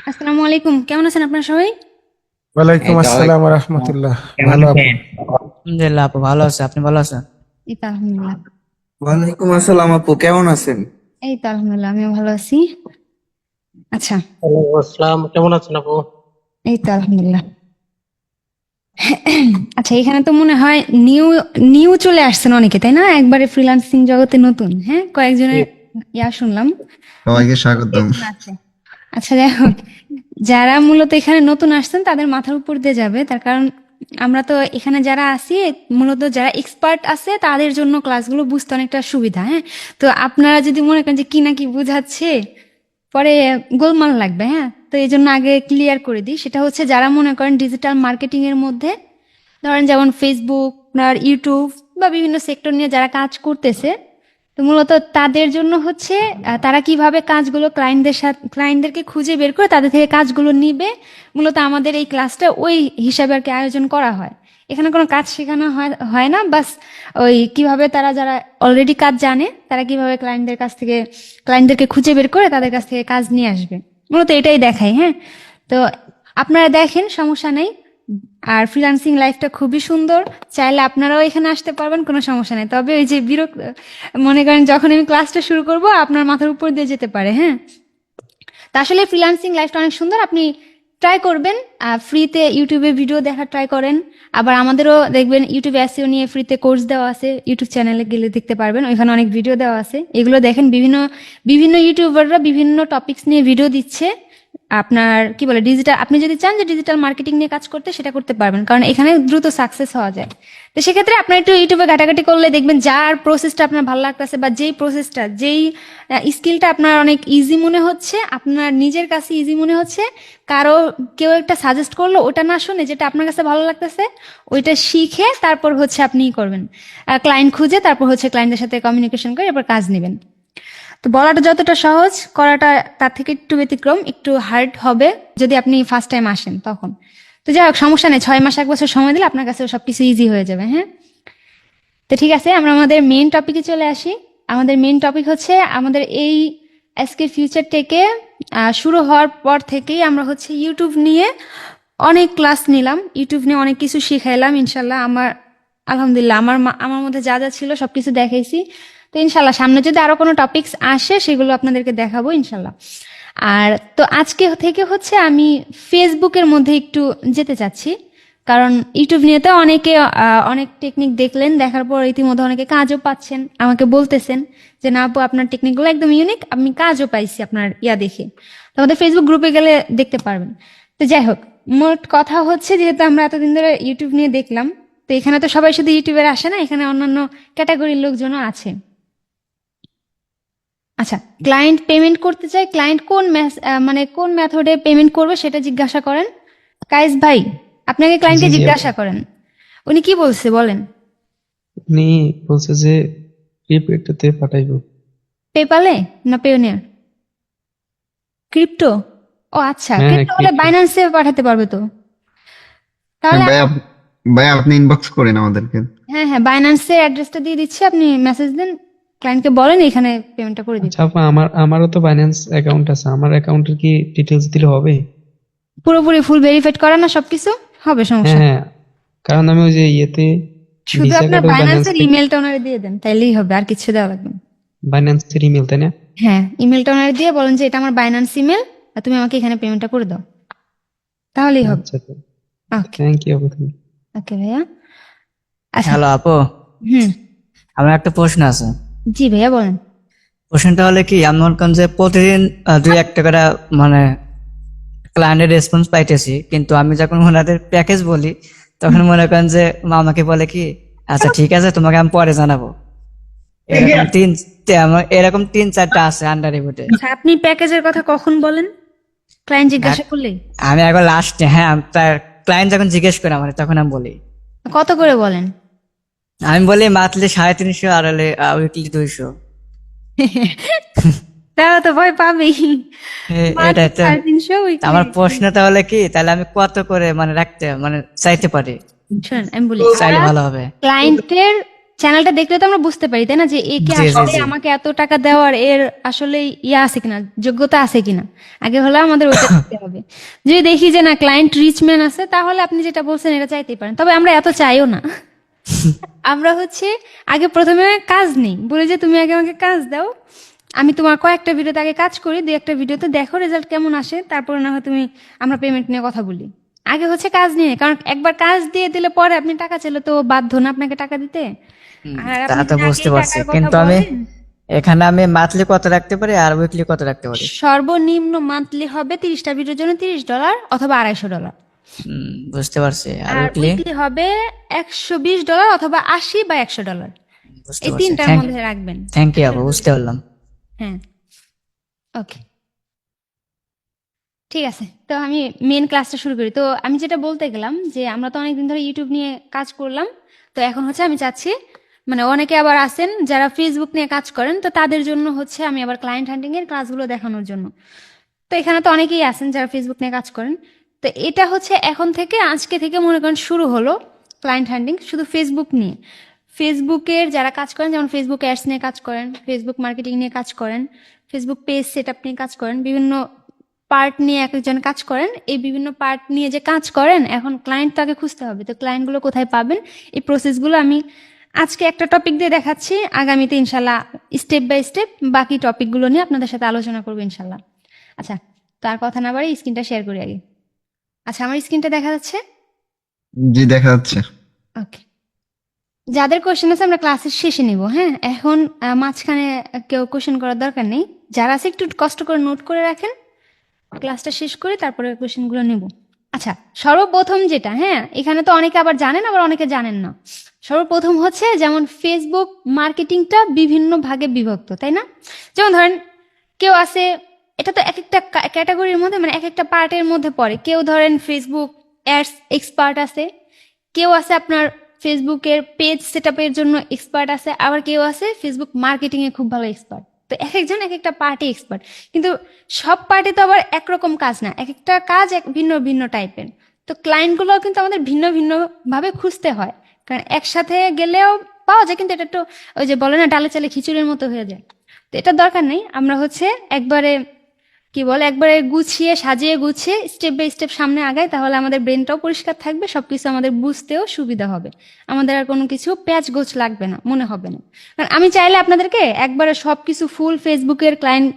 আসসালামু আলাইকুম, কেমন আছেন আপনারা সবাই? ওয়ালাইকুম এই তো আসসালাম রাহমাতুল্লাহ। কেমন ভালো আপু? আছেন? আলহামদুলিল্লাহ আপু ভালো আছে, আপনি ভালো আছেন? এই তো আলহামদুলিল্লাহ। ওয়ালাইকুম আসসালাম আপু, কেমন আছেন? এই তো আলহামদুলিল্লাহ, আমিও ভালো আছি। আচ্ছা। ওয়ালাইকুম আসসালাম, কেমন আছেন আপু? এই তো আলহামদুলিল্লাহ। আচ্ছা, এখানে তো মনে হয় নিউ নিউ চলে আসছেন অনেকে, তাই না? একবারে ফ্রিল্যান্সিং জগতে নতুন, হ্যাঁ, জি। কয়েকজনের শুনলাম। সবাইকে স্বাগতম। একজন আছে। আচ্ছা, যাই হোক, যারা মূলত এখানে নতুন আসছেন তাদের মাথার উপর দিয়ে যাবে, তার কারণ আমরা তো এখানে যারা আছি মূলত যারা এক্সপার্ট আছে তাদের জন্য ক্লাসগুলো বুঝতে অনেকটা সুবিধা। হ্যাঁ, তো আপনারা যদি মনে করেন যে কি না কি বুঝাচ্ছে, পরে গোলমাল লাগবে। হ্যাঁ, তো এই জন্য আগে ক্লিয়ার করে দিই, সেটা হচ্ছে যারা মনে করেন ডিজিটাল মার্কেটিং এর মধ্যে, ধরেন যেমন ফেসবুক আর ইউটিউব বা বিভিন্ন সেক্টর নিয়ে যারা কাজ করতেছে, তো মূলত তাদের জন্য হচ্ছে তারা কিভাবে কাজগুলো ক্লায়েন্টদেরকে খুঁজে বের করে তাদের থেকে কাজগুলো নিবে, মূলত আমাদের এই ক্লাসটা ওই হিসাবে আর কি আয়োজন করা হয়। এখানে কোনো কাজ শেখানো হয় হয় না, বাস ওই কিভাবে তারা যারা অলরেডি কাজ জানে তারা কিভাবে ক্লায়েন্টদেরকে খুঁজে বের করে তাদের কাছ থেকে কাজ নিয়ে আসবে, মূলত এটাই দেখাই। হ্যাঁ, তো আপনারা দেখেন, সমস্যা নেই। আর ফ্রিল্যান্সিং লাইফটা খুবই সুন্দর, চাইলে আপনারাও এখানে আসতে পারবেন, কোনো সমস্যা নেই। তবে ওই যে বিরক্ত মনে করেন যখন আমি ক্লাসটা শুরু করব আপনার মাথার উপর দিয়ে যেতে পারে। হ্যাঁ, তা আসলে ফ্রিল্যান্সিং লাইফটা অনেক সুন্দর, আপনি ট্রাই করবেন। ফ্রিতে ইউটিউবে ভিডিও দেখা ট্রাই করেন। আবার আমাদেরও দেখবেন ইউটিউবে এসইও নিয়ে ফ্রিতে কোর্স দেওয়া আছে, ইউটিউব চ্যানেলে গেলে দেখতে পারবেন, ওইখানে অনেক ভিডিও দেওয়া আছে। এগুলো দেখেন, বিভিন্ন বিভিন্ন ইউটিউবাররা বিভিন্ন টপিকস নিয়ে ভিডিও দিচ্ছে। আপনার কি বলে ডিজিটাল, আপনি যদি চান যে ডিজিটাল মার্কেটিং নিয়ে কাজ করতে, সেটা করতে পারবেন, কারণ এখানে দ্রুত সাকসেস হওয়া যায়। তো সেক্ষেত্রে আপনার একটু ইউটিউবে ঘাটাঘাটি করলে দেখবেন যার প্রসেসটা আপনার ভালো লাগতেছে, বা যেই স্কিলটা আপনার অনেক ইজি মনে হচ্ছে, আপনার নিজের কাছে ইজি মনে হচ্ছে, কারো কেউ একটা সাজেস্ট করলো, ওটা না শুনে যেটা আপনার কাছে ভালো লাগতেছে ওইটা শিখে তারপর হচ্ছে আপনি করবেন, ক্লায়েন্ট খুঁজে তারপর হচ্ছে ক্লায়েন্টের সাথে কমিউনিকেশন করে এরপর কাজ নেবেন। তো বলাটা যতটা সহজ, করাটা তার থেকে একটু ব্যতিক্রম, একটু হার্ড হবে যদি আপনি ফার্স্ট টাইম আসেন তখন। তো যাই হোক, সমস্যা নেই, 6 মাস 1 বছর সময় দিলে আপনার কাছে সবকিছু ইজি হয়ে যাবে। হ্যাঁ, তো ঠিক আছে, আমরা আমাদের মেইন টপিকে চলে আসি। আমাদের মেইন টপিক হচ্ছে আমাদের এই আজকে ফিউচার টেকে শুরু হওয়ার পর থেকেই আমরা হচ্ছে ইউটিউব নিয়ে অনেক ক্লাস নিলাম, ইউটিউব নিয়ে অনেক কিছু শিখাইলাম। ইনশাল্লাহ আলহামদুলিল্লাহ আমার মধ্যে যা যা ছিল সবকিছু দেখাইছি। তো ইনশাল্লাহ সামনে যদি আরো কোনো টপিকস আসে সেগুলো আপনাদেরকে দেখাবো ইনশাল্লাহ। আর তো আজকে থেকে হচ্ছে আমি ফেসবুকের মধ্যে একটু যেতে চাচ্ছি, কারণ ইউটিউব নিয়ে তো অনেকে অনেক টেকনিক দেখলেন, দেখার পর ইতিমধ্যে অনেকে কাজও পাচ্ছেন, আমাকে বলতেছেন যে না আপু আপনার টেকনিকগুলো একদম ইউনিক, আমি কাজও পাইছি আপনার দেখে। তো আমাদের ফেসবুক গ্রুপে গেলে দেখতে পারবেন। তো যাই হোক, মোট কথা হচ্ছে যেহেতু আমরা এতদিন ধরে ইউটিউব নিয়ে দেখলাম, তো এখানে তো সবাই শুধু ইউটিউবের আসে না, এখানে অন্যান্য ক্যাটাগরির লোকজনও আছে। আচ্ছা, ক্লায়েন্ট পেমেন্ট করতে চাই, ক্লায়েন্ট মানে কোন মেথডে পেমেন্ট করবে সেটা জিজ্ঞাসা করেন। কায়েস ভাই, আপনাকে জি ক্লায়েন্টকে জি আপু। জিজ্ঞাসা করেন, উনি কি বলছে বলেন। উনি বলছে যে প্রিপেডটাতে পাঠাইবো। পেপালে না পেওনিয়ার? ক্রিপ্টো? ও আচ্ছা, হ্যাঁ হ্যাঁ, ক্রিপ্টো হলে ক্রিপ্টো। বাইন্যান্সে পাঠাতে পারবে তো। হ্যাঁ তাহলে ভাই, ভাই আপনি ইনবক্স করেন আমাদেরকে। হ্যাঁ হ্যাঁ, বাইন্যান্সের অ্যাড্রেসটা দিয়ে দিচ্ছি, আপনি মেসেজ দেন, ক্লায়েন্টকে বলেন এখানে পেমেন্টটা করে দিতে। আচ্ছা আপু, আমারও তো বাইন্যান্স অ্যাকাউন্ট আছে, আমার অ্যাকাউন্টের কি ডিটেলস দিলে হবে? পুরোপুরি ফুল ভেরিফাইড করা না সবকিছু? হবে, হ্যাঁ সমস্যা নেই। হ্যাঁ, কারণ আমি ওই যে ইয়েতে শুধু ভিসা আপনার কার্ডেও বাইন্যান্স বাইন্যান্সের থেকে, ইমেলটা ওনারে দিয়ে দেন, তাইলেই হবে, আর কিছু দেওয়া লাগবে না। বাইন্যান্সের ইমেল, তাই না? হ্যাঁ, ইমেলটা ওনারে দিয়ে বলেন যে এটা আমার বাইন্যান্স ইমেল, আর তুমি আমাকে এখানে পেমেন্টটা করে দাও, তাহলেই হবে। আচ্ছা, ওকে। থ্যাংক ইউ আপু, thank you। ওকে ভাইয়া। আচ্ছা। হ্যালো আপু, হুম। আমার একটা প্রশ্ন আছে। জি ভাইয়া, বলেন। প্রশ্নটা হলে কি, আমি মনে করেন যে প্রতিদিন 2-1 টাকা মানে ক্লায়েন্টের রেসপন্স পাইতেছি, কিন্তু আমি যখন ওনাদের প্যাকেজ বলি তখন মনে করেন যে আমাকে বলে কি আচ্ছা ঠিক আছে তোমাকে আমি পরে জানাবো। এরকম 3-4টা আছে আন্ডার রিভিউতে। আচ্ছা, আপনি প্যাকেজের কথা কখন বলেন, ক্লায়েন্ট জিজ্ঞাসা করলে? আমি একবার লাস্টে, হ্যাঁ, তার ক্লায়েন্ট যখন জিজ্ঞেস করে আমার, তখন আমি বলি। কত করে বলেন? আমি বলি মান্থলি 350, আর হলে উইকলি 200। তারা তো ভয় পাবেই। এটাই তো 350 উইকলি। আমার প্রশ্ন। তাহলে কি, তাহলে আমি কত করে মানে রাখতে মানে চাইতে পারি, শোনেন, আমি বলি, চাইলে ভালো হবে। ক্লায়েন্টের চ্যানেলটা দেখলে তো আমরা বুঝতে পারি তাই না, যে একে জি জি আসলে জি আমাকে এত টাকা দেওয়ার এর আসলে ইয়ে আছে কিনা, যোগ্যতা আছে কিনা। আগে হলো আমাদের ওইটা দেখতে হবে। যদি দেখি যে না ক্লায়েন্ট রিচম্যান আছে, তাহলে আপনি যেটা বলছেন এটা চাইতেই পারেন, তবে আমরা এত চাইও না। আমরা হচ্ছে আগে প্রথমে কাজ নেই, বলি যে তুমি আগে আমাকে কাজ দাও, আমি তোমার কয়েকটা ভিডিওতে আগে কাজ করি, দুই একটা ভিডিওতে দেখো রেজাল্ট কেমন আসে, তারপরে না হয় তুমি, আমরা পেমেন্ট নিয়ে কথা বলি। আগে হচ্ছে কাজ নিয়ে, কারণ একবার কাজ দিয়ে দিলে পরে আপনি টাকা চাইলে তো বাধ্য না আপনাকে টাকা দিতে। আর তা আপনি তো যদি বুঝতে আগেই পারছি, টাকার কথা কিন্তু আমি বলেন, এখানে আমি মান্থলি কত রাখতে পারি আর উইকলি কত রাখতে পারি? সর্বনিম্ন মান্থলি হবে 30টা ভিডিওর জন্য $30 অথবা $250। বুঝতে পারছি। আর আর উইকলি? উইকলি হবে $120 অথবা 80 বা $100। বুঝতে এই পারছি। তিনটার মধ্যে রাখবেন। থ্যাংক ইউ আপু, বুঝতে পারলাম। হ্যাঁ, ওকে, ঠিক আছে। তো আমি মেন ক্লাসটা শুরু করি। তো আমি যেটা বলতে গেলাম যে আমরা তো অনেকদিন ধরে ইউটিউব নিয়ে কাজ করলাম, তো এখন হচ্ছে আমি চাচ্ছি, মানে অনেকে আবার আছেন যারা ফেসবুক নিয়ে কাজ করেন, তো তাদের জন্য হচ্ছে আমি আবার ক্লায়েন্ট হান্টিং এর ক্লাসগুলো দেখানোর জন্য। তো এখানে তো অনেকেই আছেন যারা ফেসবুক নিয়ে কাজ করেন, তো এটা হচ্ছে এখন থেকে, আজকে থেকে মনে করেন শুরু হলো ক্লায়েন্ট হান্টিং শুধু ফেসবুক নিয়ে। ফেসবুকের যারা কাজ করেন, যেমন ফেসবুক অ্যাডস নিয়ে কাজ করেন, ফেসবুক মার্কেটিং নিয়ে কাজ করেন, ফেসবুক পেজ সেট আপ নিয়ে কাজ করেন, বিভিন্ন পার্ট নিয়ে এক একজন কাজ করেন, এই বিভিন্ন পার্ট নিয়ে যে কাজ করেন, এখন ক্লায়েন্ট তাকে খুঁজতে হবে। তো ক্লায়েন্টগুলো কোথায় পাবেন, এই প্রসেসগুলো আমি আজকে একটা টপিক দিয়ে দেখাচ্ছি, আগামীতে ইনশাল্লাহ স্টেপ বাই স্টেপ বাকি টপিকগুলো নিয়ে আপনাদের সাথে আলোচনা করবো ইনশাল্লাহ। আচ্ছা, তার কথা না বাড়ি স্ক্রিনটা শেয়ার করি আগে। আচ্ছা, আমার স্ক্রিনটা দেখা যাচ্ছে? জি দেখা যাচ্ছে। ওকে, যাদের কোশ্চেন আছে আমরা ক্লাসের শেষে নিব। হ্যাঁ, এখন মাঝখানে কেউ কোশ্চেন করার দরকার নেই। যারা আছে একটু কষ্ট করে নোট করে রাখেন, ক্লাসটা শেষ করে তারপরে কোশ্চেনগুলো নেব। আচ্ছা, সর্বপ্রথম যেটা, হ্যাঁ এখানে তো অনেকে আবার জানেন আবার অনেকে জানেন না। সর্বপ্রথম হচ্ছে যেমন ফেসবুক মার্কেটিংটা বিভিন্ন ভাগে বিভক্ত, তাই না? যেমন ধরেন কেউ আছে, এটা তো এক একটা ক্যাটাগরির মধ্যে, মানে এক একটা পার্টের মধ্যে পড়ে। কেউ ধরেন ফেসবুক অ্যাডস এক্সপার্ট আছে, কেউ আছে আপনার ফেসবুকের পেজ সেট আপের জন্য এক্সপার্ট আছে, আবার কেউ আছে ফেসবুক মার্কেটিং এ খুব ভালো এক্সপার্ট। তো এক একজন এক একটা পার্টি এক্সপার্ট, কিন্তু সব পার্টি তো আবার একরকম কাজ না, এক একটা কাজ এক ভিন্ন ভিন্ন টাইপের। তো ক্লায়েন্টগুলো কিন্তু আমাদের ভিন্ন ভিন্ন ভাবে খুঁজতে হয়, কারণ একসাথে গেলেও পাওয়া যায়, কিন্তু এটা তো ওই যে বলে না ডালে চালে খিচুড়ির মতো হয়ে যায়। তো এটা দরকার নেই, আমরা হচ্ছে একবারে কি বলে একবারে গুছিয়ে সাজিয়ে গুছিয়ে স্টেপ বাই স্টেপ সামনে আগাই, তাহলে আমাদের ব্রেনটাও পরিষ্কার থাকবে, সবকিছু আমাদের বুঝতেও সুবিধা হবে, আমাদের আর কোনো কিছু প্যাচ গোছ লাগবে না, মনে হবে না। কারণ আমি চাইলে আপনাদেরকে একবারে সবকিছু ফুল ফেসবুকের ক্লায়েন্ট,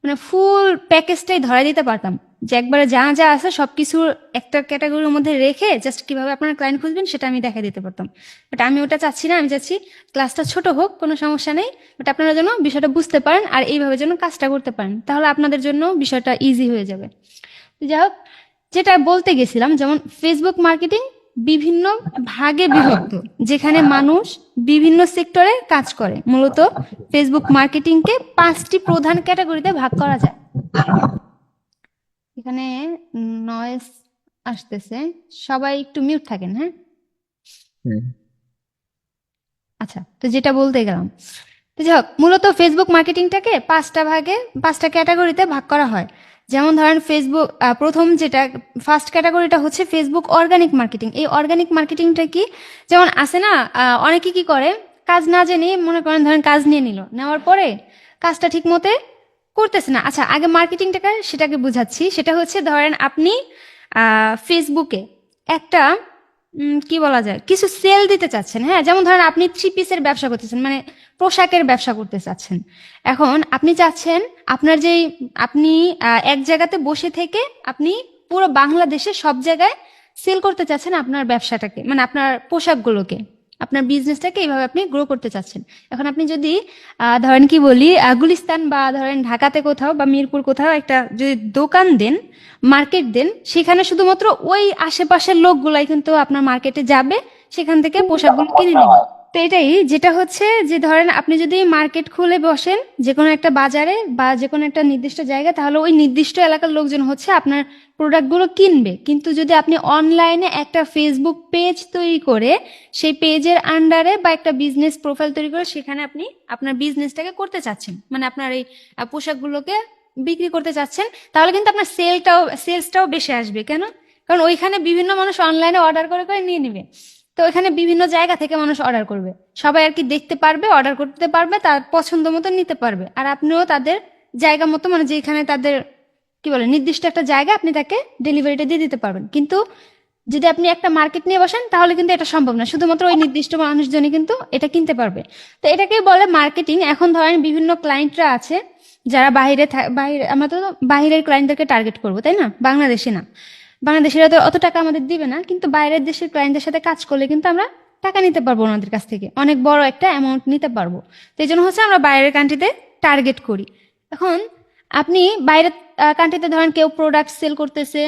মানে ফুল প্যাকেজটাই ধরাই দিতে পারতাম, যে একবারে যা যা আছে সবকিছু একটা ক্যাটাগরির মধ্যে রেখে জাস্ট কিভাবে আপনারা ক্লায়েন্ট খুঁজবেন সেটা আমি দেখাই দিতে পারতাম। বাট আমি ওটা চাচ্ছি না, আমি চাচ্ছি ক্লাসটা ছোট হোক, কোনো সমস্যা নেই, বাট আপনারা যেন বিষয়টা বুঝতে পারেন আর এইভাবে যেন কাজটা করতে পারেন, তাহলে আপনাদের জন্য বিষয়টা ইজি হয়ে যাবে। তো যাই হোক, যেটা বলতে গেছিলাম, যেমন ফেসবুক মার্কেটিং বিভিন্ন ভাগে বিভক্ত, যেখানে মানুষ বিভিন্ন সেক্টরে কাজ করে। মূলত ফেসবুক মার্কেটিংকে 5টি প্রধান ক্যাটাগরিতে ভাগ করা যায়। এখানে নয়েজ আসতেছে, সবাই একটু মিউট থাকেন। হ্যাঁ, হুম। আচ্ছা, তো যেটা বলতে গেলাম, তো যাই হোক, মূলত ফেসবুক মার্কেটিংটাকে 5টা ভাগে 5টা ক্যাটাগরিতে ভাগ করা হয়। যেমন ধরেন ফেসবুক প্রথম যেটা ফার্স্ট ক্যাটাগরিটা হচ্ছে ফেসবুক অর্গানিক মার্কেটিং। এই অর্গানিক মার্কেটিংটা কি, যেমন আছে না, অনেকে কি করে, কাজ না জেনে মনে করেন ধরেন কাজ নিয়ে নিল, নেওয়ার পরে কাজটা ঠিক মতে করতেছে না। আচ্ছা, আগে মার্কেটিংটাকে সেটাকে বুঝাচ্ছি। সেটা হচ্ছে ধরেন আপনি ফেসবুকে একটা কি বলা যায়, কিছু সেল দিতে চাচ্ছেন। হ্যাঁ, যেমন ধরেন আপনি 3 পিসের ব্যবসা করতেছেন, মানে পোশাকের ব্যবসা করতে চাচ্ছেন। এখন আপনি চাচ্ছেন আপনার যেই আপনি এক জায়গাতে বসে থেকে আপনি পুরো বাংলাদেশে সব জায়গায় সেল করতে চাচ্ছেন আপনার ব্যবসাটাকে, মানে আপনার পোশাকগুলোকে, আপনার বিজনেসটাকে এইভাবে আপনি গ্রো করতে চাচ্ছেন। এখন আপনি যদি ধরেন কি বলি গুলিস্তান বা ধরেন ঢাকাতে কোথাও বা মিরপুর কোথাও একটা যদি দোকান দেন, মার্কেট দেন, সেখানে শুধুমাত্র ওই আশেপাশের লোকগুলাই কিন্তু আপনার মার্কেটে যাবে, সেখান থেকে পোশাকগুলো কিনে নেবে। তো এটাই যেটা হচ্ছে যে ধরেন আপনি যদি মার্কেট খুলে বসেন যে কোনো একটা বাজারে বা যে কোনো একটা নির্দিষ্ট জায়গায়, তাহলে ওই নির্দিষ্ট এলাকার লোকজন হচ্ছে আপনার প্রোডাক্টগুলো কিনবে। কিন্তু যদি আপনি অনলাইনে একটা ফেসবুক পেজ তৈরি করে সেই পেজের আন্ডারে বা একটা বিজনেস প্রোফাইল তৈরি করে সেখানে আপনি আপনার বিজনেসটাকে করতে চাচ্ছেন, মানে আপনার এই পোশাকগুলোকে বিক্রি করতে চাচ্ছেন, তাহলে কিন্তু আপনার সেলসটাও বেশি আসবে। কেন? কারণ ওইখানে বিভিন্ন মানুষ অনলাইনে অর্ডার করে করে নিয়ে নেবে। তো এখানে বিভিন্ন জায়গা থেকে মানুষ অর্ডার করবে, সবাই আর কি দেখতে পারবে, অর্ডার করতে পারবে, তার পছন্দ মতো নিতে পারবে। আর আপনিও তাদের জায়গা মতো, মানে যেখানে তাদের কি বলে নির্দিষ্ট একটা জায়গা, আপনি তাকে ডেলিভারিটা দিয়ে দিতে পারবেন। কিন্তু যদি আপনি একটা মার্কেট নিয়ে বসেন তাহলে কিন্তু এটা সম্ভব না, শুধুমাত্র ওই নির্দিষ্ট মানুষজনই কিন্তু এটা কিনতে পারবে। তো এটাকেই বলে মার্কেটিং। এখন ধরেন বিভিন্ন ক্লায়েন্টরা আছে যারা বাইরে, আমরা তো বাইরের ক্লায়েন্টদেরকে টার্গেট করবো, তাই না? বাংলাদেশে না, বাংলাদেশিরা তো অত টাকা আমাদের দিবে না, কিন্তু বাইরের দেশের ক্লায়েন্টদের সাথে কাজ করলে কিন্তু আমরা টাকা নিতে পারবো ওনাদের কাছ থেকে, অনেক বড় একটা অ্যামাউন্ট নিতে পারবো। তো এই জন্য হচ্ছে আমরা বাইরের কান্ট্রিতে টার্গেট করি। এখন আপনি বাইরের কান্ট্রিতে ধরেন কেউ প্রোডাক্ট সেল করতেছে,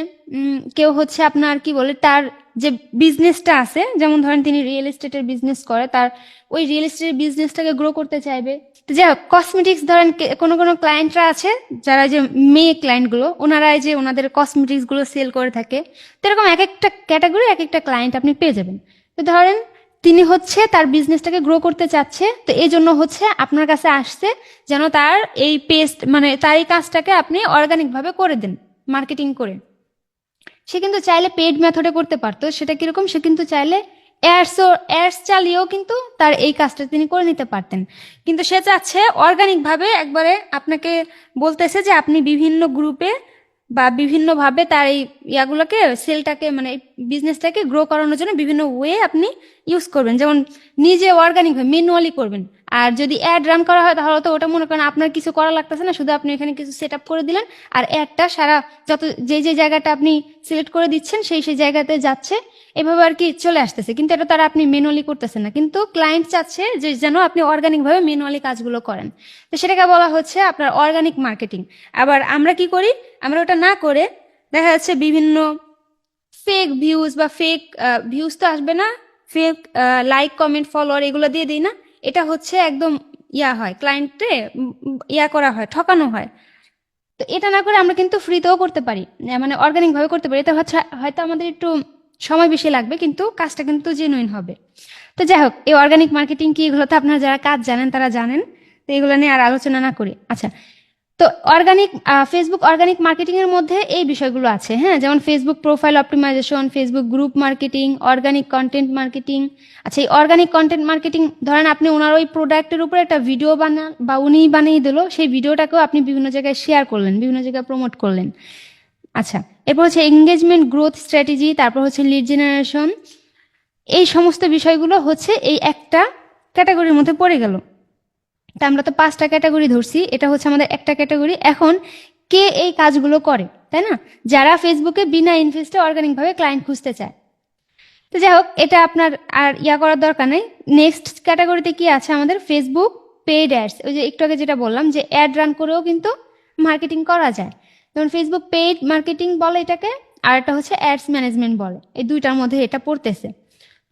কেউ হচ্ছে আপনার কি বলে তার যে বিজনেসটা আছে, যেমন ধরেন তিনি রিয়েল এস্টেটের বিজনেস করে, তার ওই রিয়েল এস্টেটের বিজনেসটাকে গ্রো করতে চাইবে। তো যাই হোক, কসমেটিক্স ধরেন কোনো কোনো ক্লায়েন্টরা আছে যারা যে মেয়ে ক্লায়েন্টগুলো, ওনারা যে ওনাদের কসমেটিক্স গুলো সেল করে থাকে। তো এরকম এক একটা ক্যাটাগরি, এক একটা ক্লায়েন্ট আপনি পেয়ে যাবেন। তো ধরেন তিনি হচ্ছে তার বিজনেসটাকে গ্রো করতে চাচ্ছে, তো এই জন্য হচ্ছে আপনার কাছে আসছে যেন তার এই পেস্ট, মানে তার এই কাজটাকে আপনি অর্গানিক ভাবে করে দেন, মার্কেটিং করে। সে কিন্তু চাইলে পেড মেথডে করতে পারতো, সেটা কিরকম, সে কিন্তু চাইলে অ্যাডস চালিয়েও কিন্তু তার এই কাজটা তিনি করে নিতে পারতেন। কিন্তু সে চাচ্ছে অর্গানিক ভাবে, একবারে আপনাকে বলতেছে যে আপনি বিভিন্ন গ্রুপে বা বিভিন্ন ভাবে তার এই ইয়াগুলোকে, সেলটাকে, মানে বিজনেসটাকে গ্রো করানোর জন্য বিভিন্ন ওয়ে আপনি ইউজ করবেন। যেমন নিজে অর্গানিক ভাবে ম্যানুয়ালি করবেন। আর যদি অ্যাড রান করা হয় তাহলে তো ওটা মনে করেন আপনার কিছু করা লাগতেছে না, শুধু আপনি এখানে কিছু সেট আপ করে দিলেন, আর অ্যাডটা সারা যত যে জায়গাটা আপনি সিলেক্ট করে দিচ্ছেন সেই জায়গাতে যাচ্ছে, এভাবে আর কি চলে আসতেছে। কিন্তু এটা তারা আপনি ম্যানুয়ালি করতেছেন না, কিন্তু ক্লায়েন্ট চাচ্ছে যে যেন আপনি অর্গানিক ভাবে ম্যানুয়ালি কাজগুলো করেন। তো সেটাকে বলা হচ্ছে আপনার অর্গানিক মার্কেটিং। আবার আমরা কি করি, আমরা ওটা না করে দেখা যাচ্ছে বিভিন্ন ফেক ভিউজ বা ফেক ভিউজ তো আসবে না, ফেক লাইক কমেন্ট ফলোয়ার এগুলো দিয়ে দিই না। এটা হচ্ছে একদম ইয়া হয়, ক্লায়েন্টে ইয়া করা হয়, ঠকানো হয়। তো এটা না করে আমরা কিন্তু ফ্রিতেও করতে পারি, মানে অর্গানিক ভাবে করতে পারি। এটা হচ্ছে হয়তো আমাদের একটু সময় বেশি লাগবে, কিন্তু কাজটা কিন্তু জেনুইন হবে। তো যাই হোক, এই অর্গানিক মার্কেটিং কি, এগুলো তো আপনারা যারা কাজ জানেন তারা জানেন, তো এগুলো নিয়ে আর আলোচনা না করি। আচ্ছা, তো অর্গানিক ফেসবুক অর্গানিক মার্কেটিং এর মধ্যে এই বিষয়গুলো আছে, হ্যাঁ, যেমন Facebook profile optimisation, Facebook group marketing, organic content marketing. আচ্ছা, এই অর্গানিক কন্টেন্ট মার্কেটিং, ধরেন আপনি ওনার ওই প্রোডাক্টের উপরে একটা ভিডিও বানান বা উনি বানিয়ে দিল, সেই ভিডিওটাকেও আপনি বিভিন্ন জায়গায় শেয়ার করলেন, বিভিন্ন জায়গায় প্রমোট করলেন। আচ্ছা, এরপর হচ্ছে এঙ্গেজমেন্ট গ্রোথ স্ট্র্যাটেজি, তারপর হচ্ছে লিড জেনারেশন। এই সমস্ত বিষয়গুলো হচ্ছে এই একটা ক্যাটাগরির মধ্যে পড়ে গেল। তা আমরা তো 5টা ক্যাটাগরি ধরছি, এটা হচ্ছে আমাদের একটা ক্যাটাগরি। এখন কে এই কাজগুলো করে, তাই না? যারা ফেসবুকে বিনা ইনভেস্টে অর্গানিক ভাবে ক্লায়েন্ট খুঁজতে চায়। তো যাই হোক, এটা আপনার আর ইয়া করার দরকার নেই। নেক্সট ক্যাটাগরিতে কি আছে আমাদের, ফেসবুক পেইড অ্যাডস। ওই যে একটু আগে যেটা বললাম যে অ্যাড রান করেও কিন্তু মার্কেটিং করা যায়, যেমন ফেসবুক পেইড মার্কেটিং বলে এটাকে, আর এটা হচ্ছে অ্যাডস ম্যানেজমেন্ট বলে। এই দুইটার মধ্যে এটা পড়তেছে।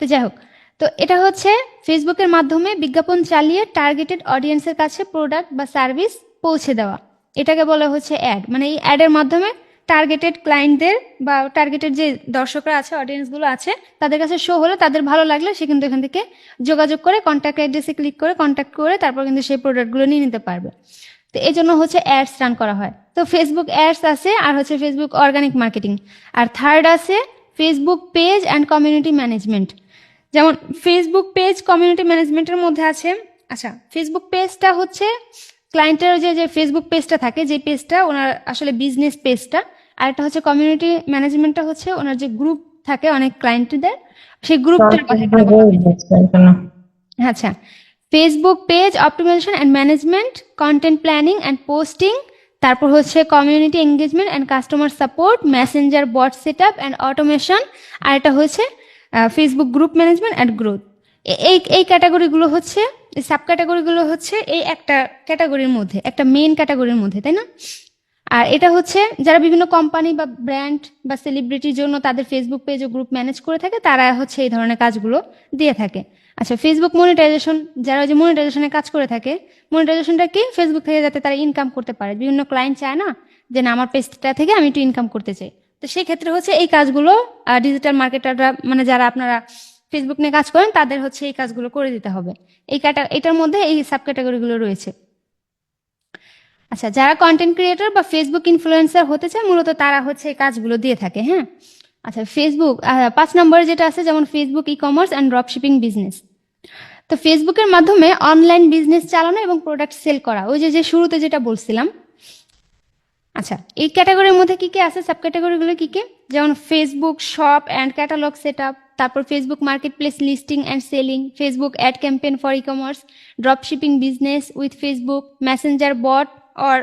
তো যাই হোক, তো এটা হচ্ছে ফেসবুকের মাধ্যমে বিজ্ঞাপন চালিয়ে টার্গেটেড অডিয়েন্সের কাছে প্রোডাক্ট বা সার্ভিস পৌঁছে দেওয়া, এটাকে বলা হচ্ছে অ্যাড। মানে এই অ্যাডের মাধ্যমে টার্গেটেড ক্লায়েন্টদের বা টার্গেটেড যে দর্শকরা আছে, অডিয়েন্সগুলো আছে, তাদের কাছে শো হলে, তাদের ভালো লাগলে সে কিন্তু এখান থেকে যোগাযোগ করে কন্ট্যাক্ট অ্যাড্রেসে ক্লিক করে কন্ট্যাক্ট করে তারপর কিন্তু সেই প্রোডাক্টগুলো নিয়ে নিতে পারবে। তো এই জন্য হচ্ছে অ্যাডস রান করা হয়। তো ফেসবুক অ্যাডস আছে, আর হচ্ছে ফেসবুক অর্গানিক মার্কেটিং, আর থার্ড আছে Facebook page and community management. যেমন ফেসবুক পেজ কমিউনিটি ম্যানেজমেন্টের মধ্যে আছে। আচ্ছা, ফেসবুক পেজটা হচ্ছে ক্লায়েন্টের যে ফেসবুক পেজটা থাকে, যে পেজটা ওনার আসলে বিজনেস পেজটা। আর একটা হচ্ছে কমিউনিটি ম্যানেজমেন্টটা হচ্ছে ওনার যে গ্রুপ থাকে অনেক ক্লায়েন্টদের, সেই গ্রুপটার কথা এখানে বলা হয়েছে। আচ্ছা, Facebook page optimisation and management, content planning and posting, তারপর হচ্ছে community engagement and customer support, messenger bot set up and automation, আর এটা হচ্ছে Facebook group management and growth. এই ক্যাটাগরিগুলো হচ্ছে, সাব ক্যাটাগরিগুলো হচ্ছে এই একটা ক্যাটাগরির মধ্যে, একটা মেইন ক্যাটাগরির মধ্যে, তাই না? আর এটা হচ্ছে যারা বিভিন্ন কোম্পানি বা ব্র্যান্ড বা সেলিব্রিটির জন্য তাদের ফেসবুক পেজ ও গ্রুপ ম্যানেজ করে থাকে, তারা হচ্ছে এই ধরনের কাজগুলো দিয়ে থাকে। আচ্ছা, ফেসবুক মনিটাইজেশন, যারা যে মনিটাইজেশনের কাজ করে থাকে, মনিটাইজেশনটা কি, ফেসবুক থেকে যাতে তারা ইনকাম করতে পারে। বিভিন্ন ক্লায়েন্ট চায় না যে না, আমার পেজটা থেকে আমি একটু ইনকাম করতে চাই, তো সেই ক্ষেত্রে হচ্ছে এই কাজগুলো ডিজিটাল মার্কেটাররা, মানে যারা আপনারা ফেসবুক নিয়ে কাজ করেন, তাদের হচ্ছে এই কাজগুলো করে দিতে হবে। এটার মধ্যে এই সাব ক্যাটাগরিগুলো রয়েছে। আচ্ছা, যারা কন্টেন্ট ক্রিয়েটর বা ফেসবুক ইনফ্লুয়েন্সার হতে চায়, মূলত তারা হচ্ছে এই কাজগুলো দিয়ে থাকে, হ্যাঁ। আচ্ছা, ফেসবুক 5 নম্বরে যেটা আছে, যেমন Facebook e commerce and drop shipping business. তো ফেসবুকের মাধ্যমে অনলাইন বিজনেস চালানো এবং প্রোডাক্ট সেল করা, ওই যে যে শুরুতে যেটা বলছিলাম। আচ্ছা, এই ক্যাটাগরির মধ্যে কি কি আছে, সাব ক্যাটাগরিগুলো কি কি, যেমন Facebook shop and catalogue set up, তারপর Facebook marketplace listing and selling, Facebook ad campaign for e commerce, drop shipping business with Facebook, messenger bot or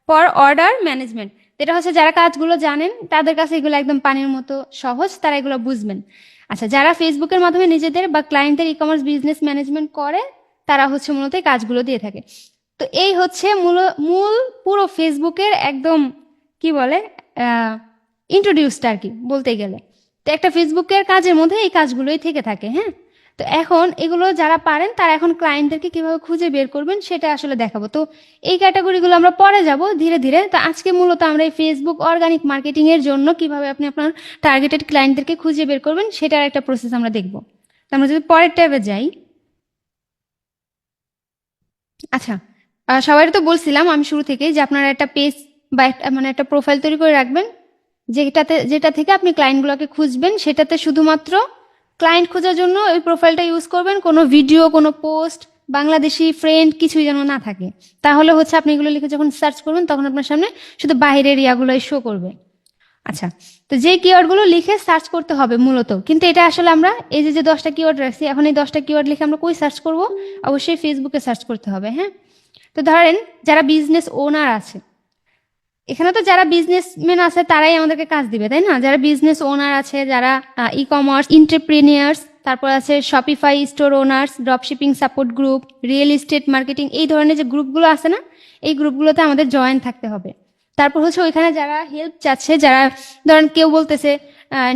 for order management. এটা হচ্ছে যারা কাজগুলো জানেন তাদের কাছে এগুলো একদম পানির মতো সহজ, তারা এগুলো বুঝবেন। আচ্ছা, যারা ফেসবুকের মাধ্যমে নিজেদের বা ক্লায়েন্টের ই কমার্স বিজনেস ম্যানেজমেন্ট করে, তারা হচ্ছে মূলত এই কাজগুলো দিয়ে থাকে। তো এই হচ্ছে মূল পুরো ফেসবুকের একদম কি বলে ইন্ট্রোডিউসটা আর কি বলতে গেলে। তো একটা ফেসবুকের কাজের মধ্যে এই কাজগুলোই থেকে থাকে। হ্যাঁ, তো এখন এগুলো যারা পারেন তারা এখন ক্লায়েন্টদেরকে কিভাবে খুঁজে বের করবেন সেটা আসলে দেখাবো। তো এই ক্যাটাগরিগুলো আমরা পরে যাব ধীরে ধীরে। তো আজকে মূলত আমরা এই ফেসবুক অর্গানিক মার্কেটিং এর জন্য কিভাবে আপনি আপনার টার্গেটেড ক্লায়েন্টদেরকে খুঁজে বের করবেন সেটার একটা প্রসেস আমরা দেখব। তো আমরা যদি পরের ট্যাবে যাই। আচ্ছা, সবাই তো বলছিলাম আমি শুরু থেকেই যে আপনারা একটা পেজ বা মানে একটা প্রোফাইল তৈরি করে রাখবেন, যেটা থেকে আপনি ক্লায়েন্টগুলোকে খুঁজবেন। সেটাতে শুধুমাত্র ক্লায়েন্ট খোঁজার জন্য ওই প্রোফাইলটা ইউজ করবেন, কোনো ভিডিও, কোনো পোস্ট, বাংলাদেশি ফ্রেন্ড কিছুই যেন না থাকে। তাহলে হচ্ছে আপনি এগুলো লিখে যখন সার্চ করবেন তখন আপনার সামনে শুধু বাইরের ইয়াগুলোই শো করবে। আচ্ছা, তো যে কিওয়ার্ডগুলো লিখে সার্চ করতে হবে মূলত, কিন্তু এটা আসলে আমরা এই যে 10টা কিওয়ার্ড রাখছি, এখন এই 10টা কিওয়ার্ড লিখে আমরা কই সার্চ করব? অবশ্যই ফেসবুকে সার্চ করতে হবে। হ্যাঁ, তো ধরেন যারা বিজনেস ওনার আছে, এখানে তো যারা বিজনেসম্যান আছে তারাই আমাদেরকে কাজ দিবে, তাই না? যারা বিজনেস ওনার আছে, যারা ই কমার্স এন্টারপ্রেনিয়ার্স, তারপর আছে Shopify store owners, drop shipping support group, real estate marketing, এই ধরনের যে গ্রুপগুলো আছে না, এই গ্রুপগুলোতে আমাদের জয়েন থাকতে হবে। তারপর হচ্ছে ওইখানে যারা হেল্প চাচ্ছে, যারা ধরেন কেউ বলতেছে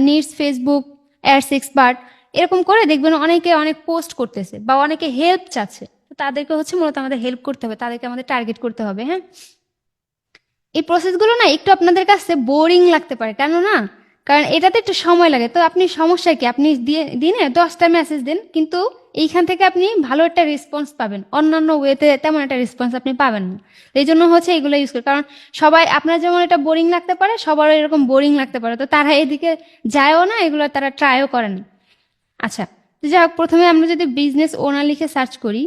নিডস ফেসবুক অ্যাডস এক্সপার্ট, এরকম করে দেখবেন অনেকে অনেক পোস্ট করতেছে বা অনেকে হেল্প চাচ্ছে, তো তাদেরকে হচ্ছে মূলত আমাদের হেল্প করতে হবে, তাদেরকে আমাদের টার্গেট করতে হবে। হ্যাঁ, এই প্রসেসগুলো না একটু আপনাদের কাছে বোরিং লাগতে পারে, কেন না? কারণ এটাতে একটু সময় লাগে। তো আপনি সমস্যা কি, আপনি দিনে 10টা মেসেজ দেন, কিন্তু এইখান থেকে আপনি ভালো একটা রেসপন্স পাবেন, অন্যান্য ওয়েতে তেমন একটা রেসপন্স আপনি পাবেন না। এই জন্য হচ্ছে এগুলো ইউজ করি, কারণ সবাই আপনার যেমন এটা বোরিং লাগতে পারে, সবারও এরকম বোরিং লাগতে পারে, তো তারা এদিকে যায়ও না, এগুলো তারা ট্রাইও করে না। আচ্ছা, তো যাই হোক, প্রথমে আমরা যদি বিজনেস ওনার লিখে সার্চ করি,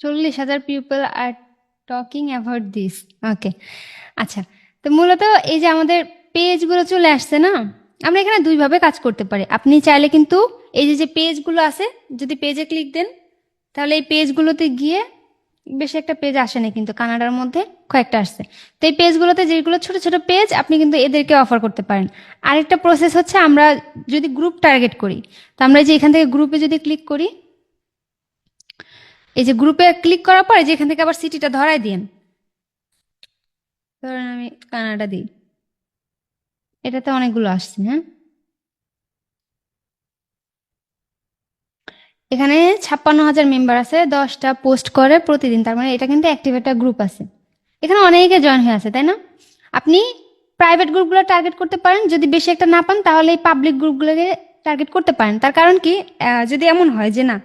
40,000 people are talking about this. Okay, আচ্ছা, তো মূলত এই যে আমাদের পেজগুলো চলে আসছে না, আমরা এখানে দুইভাবে কাজ করতে পারি। আপনি চাইলে কিন্তু এই যে পেজগুলো আছে, যদি পেজে ক্লিক দেন তাহলে এই পেজগুলোতে গিয়ে বেশি একটা পেজ আসে না, কিন্তু কানাডার মধ্যে কয়েকটা আসছে। তো এই পেজগুলোতে যেগুলো ছোট ছোট পেজ, আপনি কিন্তু এদেরকে অফার করতে পারেন। আরেকটা প্রসেস হচ্ছে আমরা যদি গ্রুপ টার্গেট করি, তো আমরা যে এখান থেকে গ্রুপে যদি ক্লিক করি, এই যে গ্রুপে ক্লিক করার পরে যে এখান থেকে আবার সিটিটা ধরাই দিন, ধরেন আমি কানাডা দিই, এটাতে অনেকগুলো আসছে। হ্যাঁ, এখানে 56,000 মেম্বার আছে, 10টা পোস্ট করে প্রতিদিন, তার মানে এটা কিন্তু অ্যাক্টিভ একটা গ্রুপ আছে। এখানে অনেকে জয়েন হয়ে আছে, তাই না? আপনি প্রাইভেট গ্রুপগুলো টার্গেট করতে পারেন, যদি বেশি একটা না পান তাহলে এই পাবলিক গ্রুপগুলোকে টার্গেট করতে পারেন। তার কারণ কি, যদি এমন হয় যে না,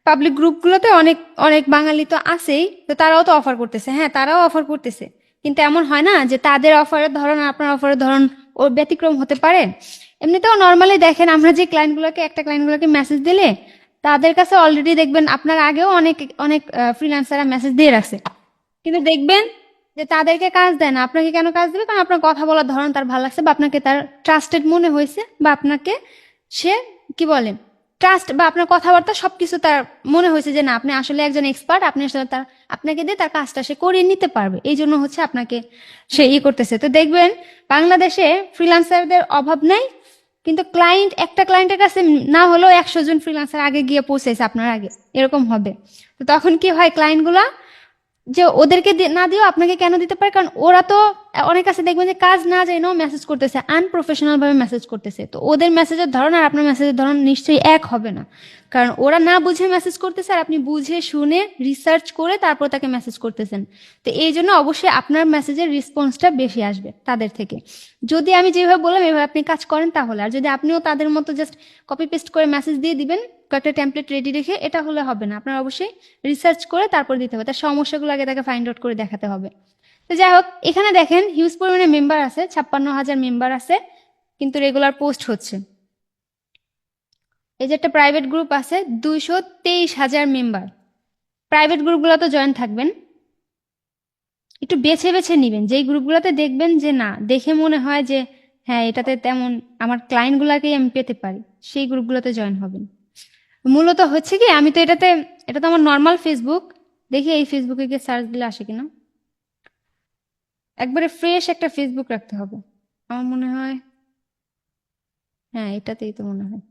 পাবলিক গ্রুপগুলোতে অনেক অনেক বাঙালি তো আছেই, তো তারাও তো অফার করতেছে, হ্যাঁ তারাও অফার করতেছে, কিন্তু এমন হয় না যে তাদের অফারের ধরন আর আপনার অফারের ধরন ওর ব্যতিক্রম হতে পারে। এমনিতেও নর্মালি দেখেন, আমরা যে ক্লায়েন্টগুলোকে মেসেজ দিলে তাদের কাছে অলরেডি দেখবেন আপনার আগেও অনেক অনেক ফ্রিল্যান্সাররা মেসেজ দিয়ে রাখছে, কিন্তু দেখবেন যে তাদেরকে কাজ দেয় না। আপনাকে কেন কাজ দেবে? কারণ আপনার কথা বলার ধরন তার ভালো লাগছে, বা আপনাকে তার ট্রাস্টেড মনে হয়েছে, বা আপনাকে সে কি বলে ট্রাস্ট, বা আপনার কথাবার্তা সবকিছু তার মনে হয়েছে যে না আপনি আসলে একজন এক্সপার্ট, আপনি আসলে আপনাকে দিয়ে তার কাজটা সে করিয়ে নিতে পারবে, এই জন্য হচ্ছে আপনাকে সে করতেছে। তো দেখবেন বাংলাদেশে ফ্রিল্যান্সারদের অভাব নেই, কিন্তু একটা ক্লায়েন্টের কাছে না হলেও 100 জন ফ্রিল্যান্সার আগে গিয়ে পৌঁছেছে আপনার আগে, এরকম হবে। তো তখন কি হয়, ক্লায়েন্টগুলা যে ওদেরকে না দিয়েও আপনাকে কেন দিতে পারে? কারণ ওরা তো অনেক কাছে দেখবেন যে কাজ না জেনেও মেসেজ করতেছে, আনপ্রফেশনাল ভাবে মেসেজ করতেছে। তো ওদের মেসেজের ধরন আর আপনার মেসেজের ধরন নিশ্চয়ই এক হবে না, কারণ ওরা না বুঝে মেসেজ করতেছে আর আপনি বুঝে শুনে রিসার্চ করে তারপর তাকে মেসেজ করতেছেন। তো এই জন্য অবশ্যই আপনার মেসেজের রেসপন্সটা বেশি আসবে তাদের থেকে, যদি আমি যেভাবে বললাম এভাবে আপনি কাজ করেন তাহলে। আর যদি আপনিও তাদের মতো জাস্ট কপি পেস্ট করে মেসেজ দিয়ে দিবেন কয়েকটা টেমপ্লেট রেডি রেখে এটা হলে হবে না, আপনার অবশ্যই রিসার্চ করে তারপর দিতে হবে, তার সমস্যাগুলো আগে তাকে ফাইন্ড আউট করে দেখাতে হবে। তো যাই হোক, এখানে দেখেন হিউজ পরিমাণে মেম্বার আছে, 56,000 মেম্বার আছে, কিন্তু রেগুলার পোস্ট হচ্ছে। এই যে একটা প্রাইভেট গ্রুপ আছে, 223,000 মেম্বার। প্রাইভেট গ্রুপগুলো তো জয়েন থাকবেন, একটু বেছে বেছে নিবেন যেই গ্রুপগুলোতে দেখবেন যে না দেখে মনে হয় যে হ্যাঁ এটাতে তেমন আমার ক্লায়েন্টগুলোকেই আমি পেতে পারি, সেই গ্রুপগুলোতে জয়েন হবেন। মূলত হচ্ছে কি, আমি তো এটা তো আমার নর্মাল ফেসবুক, দেখি এই ফেসবুকে গিয়ে সার্চ দিলে আসে কিনা। একবারে ফ্রেশ একটা ফেসবুক রাখতে হবে আমার মনে হয়। হ্যাঁ, এটাতেই তো মনে হয়।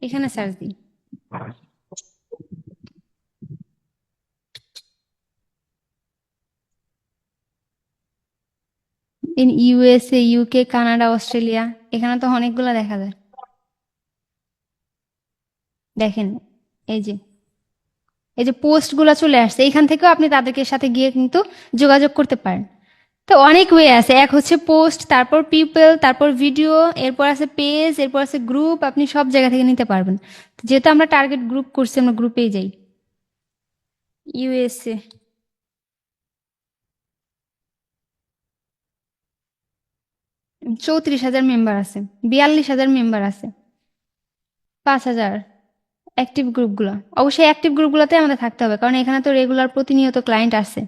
এখানে সার্চ দিই। In USA, UK, Canada, Australia, এখানে তো অনেকগুলো দেখা যায়। দেখেন এই যে পোস্টগুলো চলে আসছে, এখান থেকেও আপনি তাদেরকে সাথে গিয়ে কিন্তু যোগাযোগ করতে পারেন। তো অনেক ওয়ে আছে, এক হচ্ছে পোস্ট, তারপর পিপল, তারপর ভিডিও, এরপর আছে পেজ, এরপর আছে গ্রুপ, আপনি সব জায়গা থেকে নিতে পারবেন। যেহেতু আমরা টার্গেট গ্রুপ করছি, আমরা গ্রুপেই যাই। ইউএসএ, 34,000 মেম্বার আছে, 42,000 মেম্বার আছে, 5,000 অ্যাক্টিভ গ্রুপগুলো। অবশ্যই অ্যাক্টিভ গ্রুপগুলোতে আমাদের থাকতে হবে, কারণ এখানে তো রেগুলার প্রতিনিয়ত ক্লায়েন্ট আসে।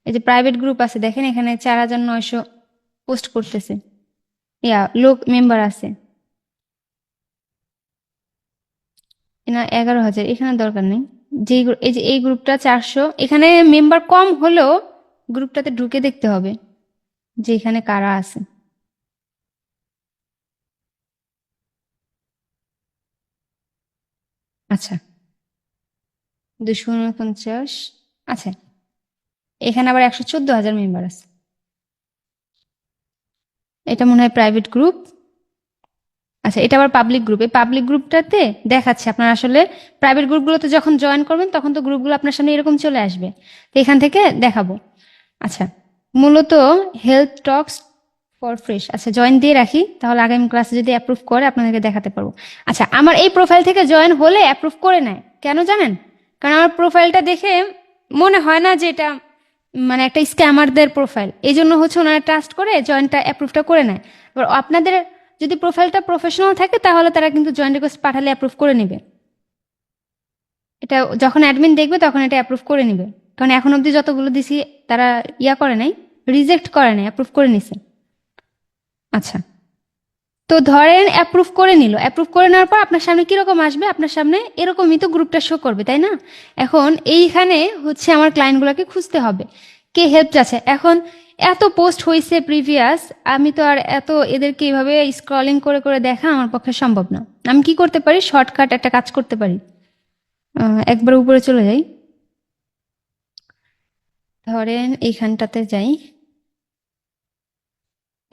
এই যে প্রাইভেট গ্রুপ আছে দেখেন, এখানে 4,900 পোস্ট করতেছে, লোক মেম্বার আছে না 11,000, এখানে দরকার নেই। এই যে এই গ্রুপটা 400, এখানে মেম্বার কম হলেও গ্রুপটাতে ঢুকে দেখতে হবে যে এখানে কারা আছে। আচ্ছা, 249, আচ্ছা এখানে আবার 114,000 মেম্বার আছে। এটা মনে হয় প্রাইভেট গ্রুপ। আচ্ছা, এটা আবার পাবলিক গ্রুপ। এই পাবলিক গ্রুপটাতে দেখাচ্ছে আপনার আসলে প্রাইভেট গ্রুপগুলোতে যখন জয়েন করবেন তখন তো গ্রুপগুলো আপনার সামনে এরকম চলে আসবে, তো এখান থেকে দেখাবো। আচ্ছা, মূলত হেলথ টক্স ফর ফ্রেশ। আচ্ছা, জয়েন দিয়ে রাখি, তাহলে আগামী ক্লাসে যদি অ্যাপ্রুভ করে আপনাদেরকে দেখাতে পারবো। আচ্ছা, আমার এই প্রোফাইল থেকে জয়েন হলে অ্যাপ্রুভ করে নেয় কেন জানেন? কারণ আমার প্রোফাইলটা দেখে মনে হয় না যে এটা মানে একটা স্ক্যামারদের প্রোফাইল, এই জন্য হচ্ছে ওনারা ট্রাস্ট করে জয়েনটা অ্যাপ্রুভটা করে নেয়। এবার আপনাদের যদি প্রোফাইলটা প্রফেশনাল থাকে তাহলে তারা কিন্তু জয়েন রিকোয়েস্ট পাঠালে অ্যাপ্রুভ করে নেবে। এটা যখন অ্যাডমিন দেখবে তখন এটা অ্যাপ্রুভ করে নেবে, কারণ এখন অবধি যতগুলো দিছি তারা করে নাই, রিজেক্ট করে নাই, অ্যাপ্রুভ করে নিছে। আচ্ছা, তো ধরেন অ্যাপ্রুভ করে নিল, অ্যাপ্রুভ করে নেওয়ার পর আপনার সামনে কিরকম আসবে? আপনার সামনে এরকমই তো গ্রুপটা শো করবে, তাই না? এখন এইখানে হচ্ছে আমার ক্লায়েন্টগুলোকে খুঁজতে হবে কে হেল্প চাচ্ছে। এখন এত পোস্ট হয়েছে প্রিভিয়াস, আমি তো আর এত এদেরকে এইভাবে স্ক্রলিং করে করে দেখা আমার পক্ষে সম্ভব না। আমি কি করতে পারি, শর্টকাট একটা কাজ করতে পারি। একবার উপরে চলে যাই, ধরেন এইখানটাতে যাই,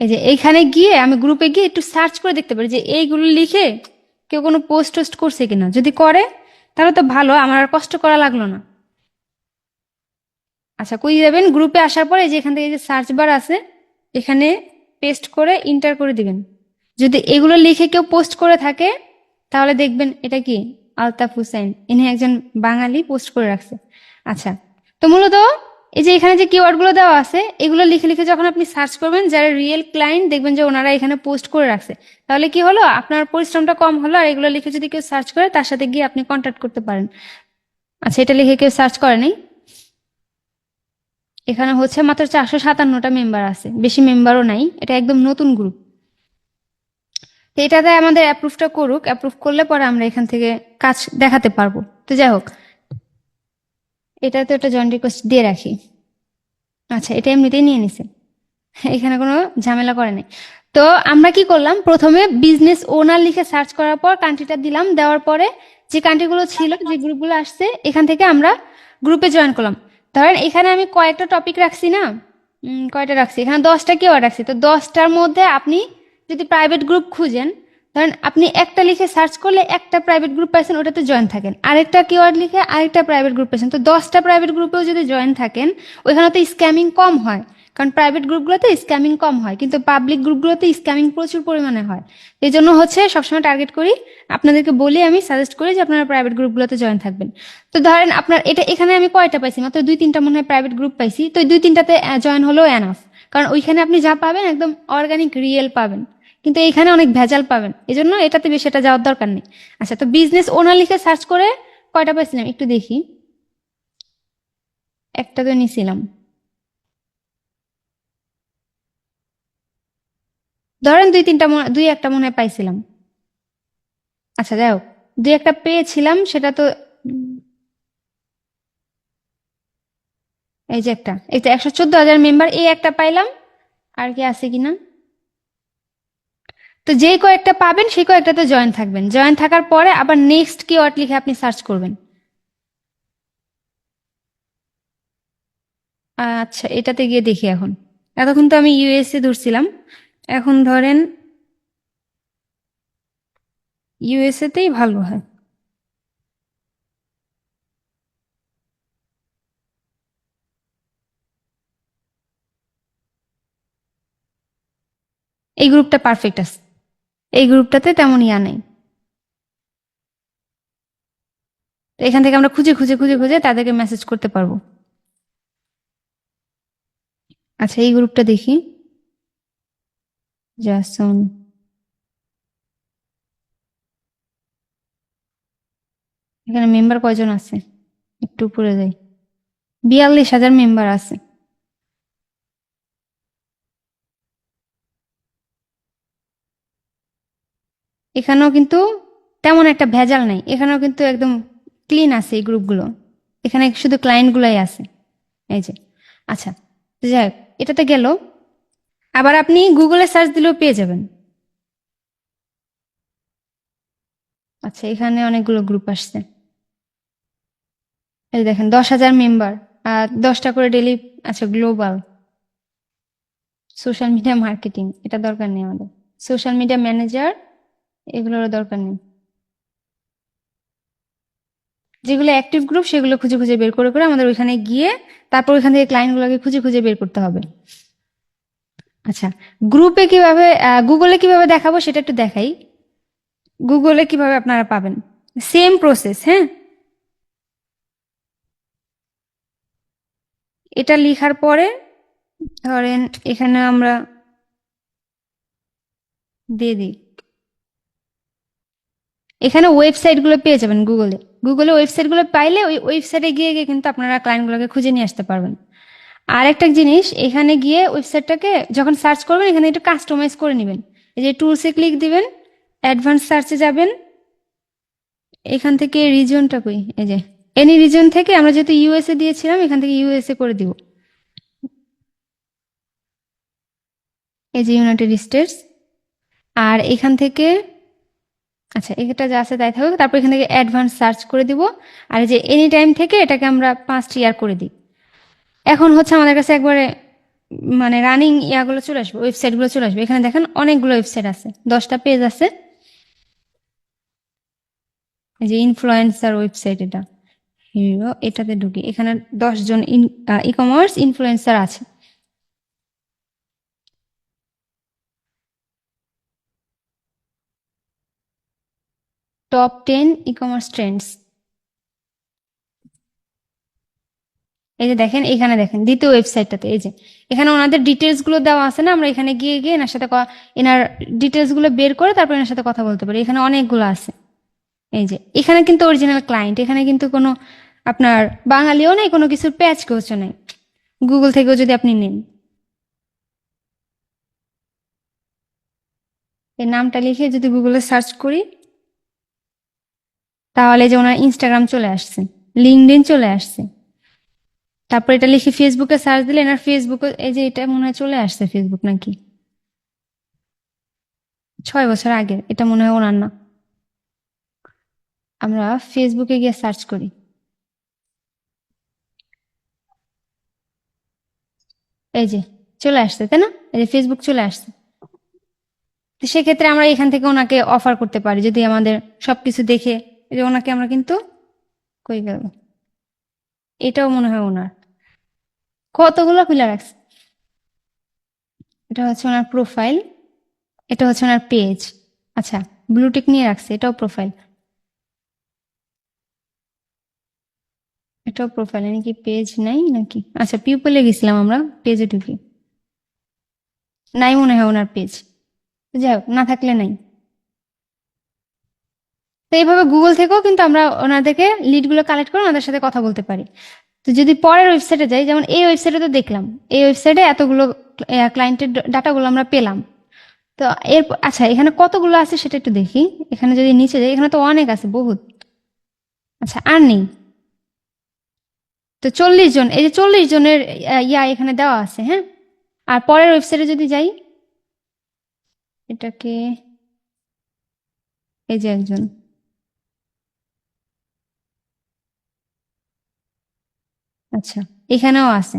এই যে এইখানে গিয়ে আমি গ্রুপে গিয়ে একটু সার্চ করে দেখতে পারি যে এইগুলো লিখে কেউ কোনো পোস্ট টোস্ট করছে কিনা। যদি করে তাহলে তো ভালো, আমার আর কষ্ট করা লাগলো না। আচ্ছা, কই যাবেন? গ্রুপে আসার পরে যে এখান থেকে যে সার্চ বার আছে এখানে পেস্ট করে ইন্টার করে দিবেন। যদি এগুলো লিখে কেউ পোস্ট করে থাকে তাহলে দেখবেন এটা কি আলতাফ হুসাইন, ইনি একজন বাঙালি পোস্ট করে রাখছে। আচ্ছা, তো মূলত এই যে এখানে যে কিওয়ার্ডগুলো দেওয়া আছে এগুলো লিখে লিখে যখন আপনি সার্চ করবেন যারা রিয়েল ক্লায়েন্ট, দেখবেন যে ওনারা এখানে পোস্ট করে রাখছে। তাহলে কি হলো, আপনার পরিশ্রমটা কম হলো, আর এগুলো লিখে যদি কেউ সার্চ করে তার সাথে গিয়ে আপনি কন্ট্যাক্ট করতে পারেন। আচ্ছা, এটা লিখে কেউ সার্চ করেনি, এখানে হচ্ছে মাত্র 457টা মেম্বার আছে, বেশি মেম্বারও নাই, এটা একদম নতুন গ্রুপ। তো এটাতে আমাদের অ্যাপ্রুভটা করুক, অ্যাপ্রুভ করলে পরে আমরা এখান থেকে কাজ দেখাতে পারবো। তো যাই হোক, এটাতে একটা জয়েন রিকোয়েস্ট দিয়ে রাখি। আচ্ছা, এটা এমনিতেই নিয়ে নিছে, এখানে কোনো ঝামেলা করে নাই। তো আমরা কি করলাম, প্রথমে বিজনেস ওনার লিখে সার্চ করার পর কান্ট্রিটা দিলাম, দেওয়ার পরে যে কান্ট্রিগুলো ছিল, যে গ্রুপগুলো আসছে এখান থেকে আমরা গ্রুপে জয়েন করলাম। ধরেন এখানে আমি কয়েকটা টপিক রাখছি না, কয়টা রাখছি, এখানে 10টা কিওয়ার্ড রাখছি। তো 10টার মধ্যে আপনি যদি প্রাইভেট গ্রুপ খুঁজেন, ধরেন আপনি একটা লিখে সার্চ করলে একটা প্রাইভেট গ্রুপ পাইছেন, ওটাতে জয়েন থাকেন। আরেকটা কিওয়ার্ড লিখে আরেকটা প্রাইভেট গ্রুপ পাইছেন, তো 10টা প্রাইভেট গ্রুপেও যদি জয়েন থাকেন ওইখানে তো স্ক্যামিং কম হয়, কারণ প্রাইভেট গ্রুপগুলোতে স্ক্যামিং কম হয়, কিন্তু পাবলিক গ্রুপগুলোতে স্ক্যামিং প্রচুর পরিমাণে হয়। এই জন্য হচ্ছে সবসময় টার্গেট করি, আপনাদেরকে বলি, আমি সাজেস্ট করি যে আপনারা প্রাইভেট গ্রুপগুলোতে জয়েন থাকবেন। তো ধরেন আপনার এটা, এখানে আমি কয়টা পাইছি, মাত্র 2-3টা মনে হয় প্রাইভেট গ্রুপ পাইছি, তো 2-3টাতে জয়েন হলেও এনাফ। কারণ ওইখানে আপনি যা পাবেন একদম অর্গানিক রিয়েল পাবেন, কিন্তু এইখানে অনেক ভেজাল পাবেন, এই জন্য এটাতে বেশি এটা যাওয়ার দরকার নেই। আচ্ছা, তো বিজনেস ওনার লিখে সার্চ করে কয়টা পাইছিলাম একটু দেখি। একটা তো নিছিলাম, ধরেন 2-3টা 2-1টা মনে হয় পাইছিলাম। আচ্ছা যাই হোক, 2-1টা পেয়েছিলাম, সেটা তো এই যে একটা, এই তো 114,000 মেম্বার, এই একটা পাইলাম। আর কি আছে কিনা, তো যে কয়েকটা পাবেন সেই কয়েকটাতে জয়েন থাকবেন। জয়েন থাকার পরে আবার নেক্সট কিওয়ার্ড লিখে আপনি সার্চ করবেন। আচ্ছা, এটাতে গিয়ে দেখি এখন। এতক্ষণ তো আমি ইউএসএ ধরছিলাম, এখন ধরেন ইউএসএ তেই ভালো হয়। এই গ্রুপটা পারফেক্ট আছে, এই গ্রুপটাতে তেমন ইয়া নেই। তো এখান থেকে আমরা খুঁজে খুঁজে খুঁজে খুঁজে তাদেরকে মেসেজ করতে পারবো। আচ্ছা, এই গ্রুপটা দেখি, জাসন। এখানে মেম্বার কয়জন আছে, একটু উপরে যাই, 42,000 মেম্বার আছে। এখানেও কিন্তু তেমন একটা ভেজাল নাই, এখানেও কিন্তু একদম ক্লিন আছে এই গ্রুপগুলো। এখানে শুধু ক্লায়েন্টগুলাই আছে, এই যে। আচ্ছা, তো যাই হোক, এটাতে গেল। আবার আপনি গুগলে সার্চ দিলেও পেয়ে যাবেন। আচ্ছা, এখানে অনেকগুলো গ্রুপ আসছে, এই দেখেন 10,000 মেম্বার, আর 10টা করে ডেলি। আচ্ছা, গ্লোবাল সোশ্যাল মিডিয়া মার্কেটিং, এটা দরকার নেই আমাদের। সোশ্যাল মিডিয়া ম্যানেজার, এগুলোর দরকার নেই। যেগুলো অ্যাক্টিভ গ্রুপ সেগুলো খুঁজে খুঁজে বের করে করে আমাদের ওইখানে গিয়ে তারপর ওইখান থেকে ক্লায়েন্টগুলোকে খুঁজে খুঁজে বের করতে হবে। আচ্ছা, গ্রুপে কিভাবে, গুগলে কিভাবে দেখাবো সেটা একটু দেখাই। গুগলে কিভাবে আপনারা পাবেন, সেম প্রসেস, হ্যাঁ। এটা লেখার পরে ধরেন এখানে আমরা দিয়ে দিই, এখানে ওয়েবসাইটগুলো পেয়ে যাবেন গুগলে। গুগলে ওয়েবসাইটগুলো পাইলে ওই ওয়েবসাইটে গিয়ে গিয়ে কিন্তু আপনারা ক্লায়েন্টগুলোকে খুঁজে নিয়ে আসতে পারবেন। আর একটা জিনিস, এখানে গিয়ে ওয়েবসাইটটাকে যখন সার্চ করবেন এখানে একটু কাস্টমাইজ করে নেবেন। এই যে টুলসে ক্লিক দিবেন, অ্যাডভান্স সার্চে যাবেন, এখান থেকে রিজনটা কই, এই যে এনি রিজন থেকে, আমরা যেহেতু ইউএসএ দিয়েছিলাম এখান থেকে ইউএসএ করে দিব। এই যে ইউনাইটেড স্টেটস, আর এখান থেকে, আচ্ছা এটা যা আছে তাই থাকুক, তারপর এখান থেকে অ্যাডভান্স সার্চ করে দিব। আর এই যে এনি টাইম থেকে এটাকে আমরা 5 ইয়ার করে দিই। এখন হচ্ছে আমাদের কাছে একবারে মানে রানিং ইয়াগুলো চলে আসবে, ওয়েবসাইটগুলো চলে আসবে। এখানে দেখেন অনেকগুলো ওয়েবসাইট আছে, 10টা পেজ আছে। এই যে ইনফ্লুয়েন্সার ওয়েবসাইট, এটা হিরো, এটাতে ঢুকি, এখানে 10 জন ই কমার্স ইনফ্লুয়েন্সার আছে। টপ 10 ই কমার্স ট্রেন্ডস, এই যে দেখেন, এখানে দেখেন দ্বিতীয় ওয়েবসাইটটাতে, এই যে এখানে ওনাদের ডিটেলস গুলো দেওয়া আছে না, আমরা এখানে গিয়ে গিয়ে এনার সাথে এনার ডিটেলস গুলো বের করে তারপর এনার সাথে কথা বলতে পারি। এখানে অনেকগুলো আছে, এই যে এখানে কিন্তু অরিজিনাল ক্লায়েন্ট, এখানে কিন্তু কোনো আপনার বাঙালিও নেই, কোনো কিছুর প্যাচ কোচও নেই। গুগল থেকেও যদি আপনি নেন, এই নামটা লিখে যদি গুগলে সার্চ করি, তাহলে যে ওনার ইনস্টাগ্রাম চলে আসছে, লিঙ্কডইন চলে আসছে। তারপর এটা লিখে ফেসবুকে সার্চ দিলে এনার ফেসবুকে, এই যে এটা মনে হয় চলে আসছে ফেসবুক নাকি, 6 বছর আগে, এটা মনে হয় ওনার না। আমরা ফেসবুকে গিয়ে সার্চ করি, এই যে চলে আসছে, তাই না? এই যে ফেসবুক চলে আসছে। তো সেক্ষেত্রে আমরা এখান থেকে ওনাকে অফার করতে পারি, যদি আমাদের সবকিছু দেখে, এই যে ওনাকে আমরা কিন্তু, কই গেল, এটাও মনে হয় ওনার, কতগুলো খুলে রাখছে। এটা হচ্ছে ওনার প্রোফাইল, এটা হচ্ছে ওনার পেজ। আচ্ছা, ব্লুটিক নিয়ে রাখছে, এটাও প্রোফাইল, এটাও প্রোফাইল, নাকি পেজ নাই নাকি? আচ্ছা, পিউপলে গেছিলাম আমরা, পেজে ঢুকি, নাই মনে হয় ওনার পেজ। যাই হোক, না থাকলে নাই। তো এইভাবে গুগল থেকেও কিন্তু আমরা ওনাদেরকে লিডগুলো কালেক্ট করে ওনাদের সাথে কথা বলতে পারি। তো যদি পরের ওয়েবসাইটে যাই, যেমন এই ওয়েবসাইটে তো দেখলাম, এই ওয়েবসাইটে এতগুলো ক্লায়েন্টের ডাটাগুলো আমরা পেলাম। তো আচ্ছা, এখানে কতগুলো আছে সেটা একটু দেখি। এখানে যদি নিচে যাই, এখানে তো অনেক আছে, বহুত। আচ্ছা, আর নেই। তো 40 জন, এই যে 40 জনের এখানে দেওয়া আছে, হ্যাঁ। আর পরের ওয়েবসাইটে যদি যাই, এটাকে, এই যে একজন, আচ্ছা, এখানেও আছে।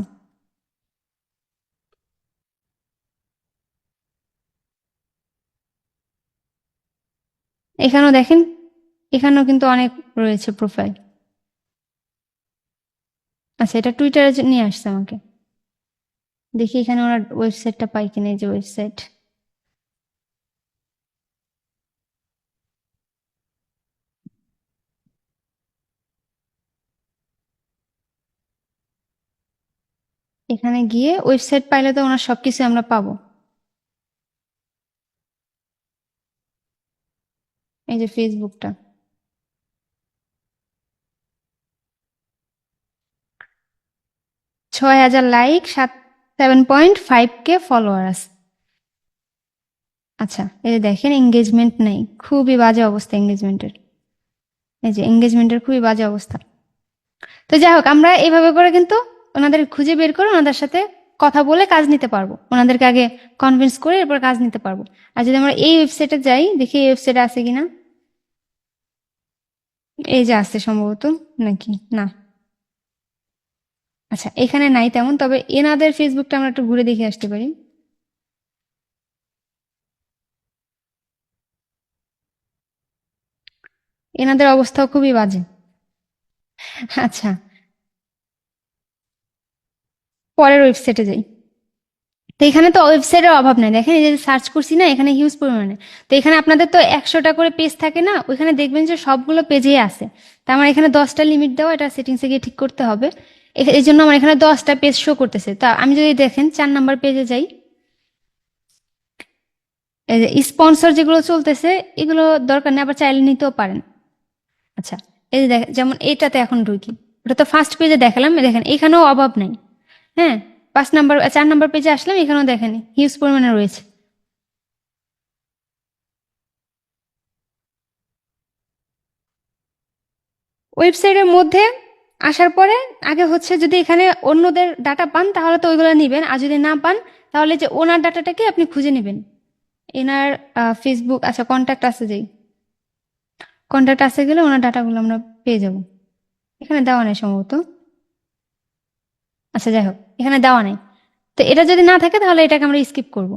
এখানেও দেখেন, এখানেও কিন্তু অনেক রয়েছে প্রোফাইল। আচ্ছা, এটা টুইটারে নিয়ে আসছে আমাকে, দেখি এখানে ওনার ওয়েবসাইটটা পাই কিনা। এই যে ওয়েবসাইট, এখানে গিয়ে ওয়েবসাইট পাইলে তো ওনার সবকিছু আমরা পাবো। এই যে ফেসবুকটা, 6000 লাইক, 7.5K ফলোয়ার আছে। আচ্ছা, এই যে দেখেন, এঙ্গেজমেন্ট নেই, খুবই বাজে অবস্থা এঙ্গেজমেন্টের। এই যে এঙ্গেজমেন্টের খুবই বাজে অবস্থা। তো যাই হোক, আমরা এইভাবে করে কিন্তু ওনাদের খুঁজে বের করে ওনাদের সাথে কথা বলে কাজ নিতে পারবো, ওনাদেরকে আগে কনভিন্স করে এরপর কাজ নিতে পারবো। আর যদি আমরা এই ওয়েবসাইটে যাই, দেখি এই ওয়েবসাইটে আছে কিনা। এই যে আছে সম্ভবত, নাকি না? আচ্ছা, এখানে নাই তেমন, তবে এনাদের ফেসবুকটা আমরা একটু ঘুরে দেখে আসতে পারি। এনাদের অবস্থাও খুবই বাজে। আচ্ছা, পরের ওয়েবসাইটে যাই। তো এখানে তো ওয়েবসাইটের অভাব নাই, দেখেন এই যে সার্চ করছি না, এখানে হিউজ পরিমাণে। তো এখানে আপনাদের তো 100টা করে পেজ থাকে না, ওইখানে দেখবেন যে সবগুলো পেজেই আছে। তা আমার এখানে 10টা লিমিট দেওয়া, এটা সেটিংসে গিয়ে ঠিক করতে হবে। এই জন্য আমার এখানে 10টা পেজ শো করতেছে। তা আমি যদি দেখেন 4 নাম্বার পেজে যাই, এই যে স্পন্সর যেগুলো চলতেছে, এগুলো দরকার নেই, আবার চাইলে নিতেও পারেন। আচ্ছা, এই যে দেখেন, যেমন এইটাতে এখন ঢুকি, ওটা তো ফার্স্ট পেজে দেখালাম, দেখেন এখানেও অভাব নাই। হ্যাঁ, 4 নাম্বার পেজে আসলাম, এখানেও দেখেন হিউজ পরিমাণে রয়েছে। ওয়েবসাইটের মধ্যে আসার পরে আগে হচ্ছে, যদি এখানে অন্যদের ডাটা পান তাহলে তো ওইগুলো নেবেন, আর যদি না পান তাহলে যে ওনার ডাটাটাকে আপনি খুঁজে নেবেন। এনার ফেসবুক, আচ্ছা, কন্ট্যাক্ট আছে, যেই কন্ট্যাক্ট আছে গেলে ওনার ডাটাগুলো আমরা পেয়ে যাব। এখানে দেওয়া নেই সম্ভবত। আচ্ছা, যাই হোক, এখানে দেওয়া নেই। তো এটা যদি না থাকে তাহলে এটাকে আমরা স্কিপ করব।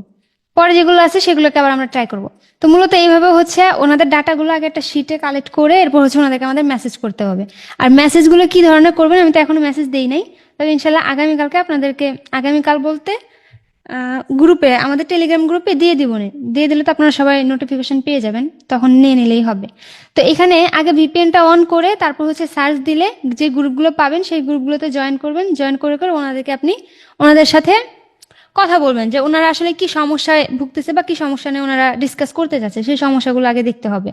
পরে যেগুলো আছে সেগুলোকে আবার আমরা ট্রাই করব। তো মূলত এইভাবে হচ্ছে ওনাদের ডাটাগুলো আগে একটা শিটে কালেক্ট করে এরপর হচ্ছে ওনাদেরকে আমাদের মেসেজ করতে হবে। আর মেসেজগুলো কি ধরনের করবেন, আমি তো এখনো মেসেজ দেই নাই, তবে ইনশাল্লাহ আগামীকালকে আপনাদেরকে, আগামীকাল বলতে গ্রুপে, আমাদের টেলিগ্রাম গ্রুপে দিয়ে দিব, দিয়ে দিলে তো আপনারা সবাই নোটিফিকেশন পেয়ে যাবেন, তখন নিয়ে নিলেই হবে। তো এখানে আগে ভিপিএনটা অন করে তারপর হচ্ছে সার্চ দিলে যে গ্রুপগুলো পাবেন সেই গ্রুপগুলোতে জয়েন করবেন। জয়েন করে করে ওনাদেরকে আপনি ওনাদের সাথে কথা বলবেন যে ওনারা আসলে কি সমস্যায় ভুগতেছে বা কি সমস্যা নিয়ে ওনারা ডিসকাস করতে চাচ্ছে, সেই সমস্যাগুলো আগে দেখতে হবে।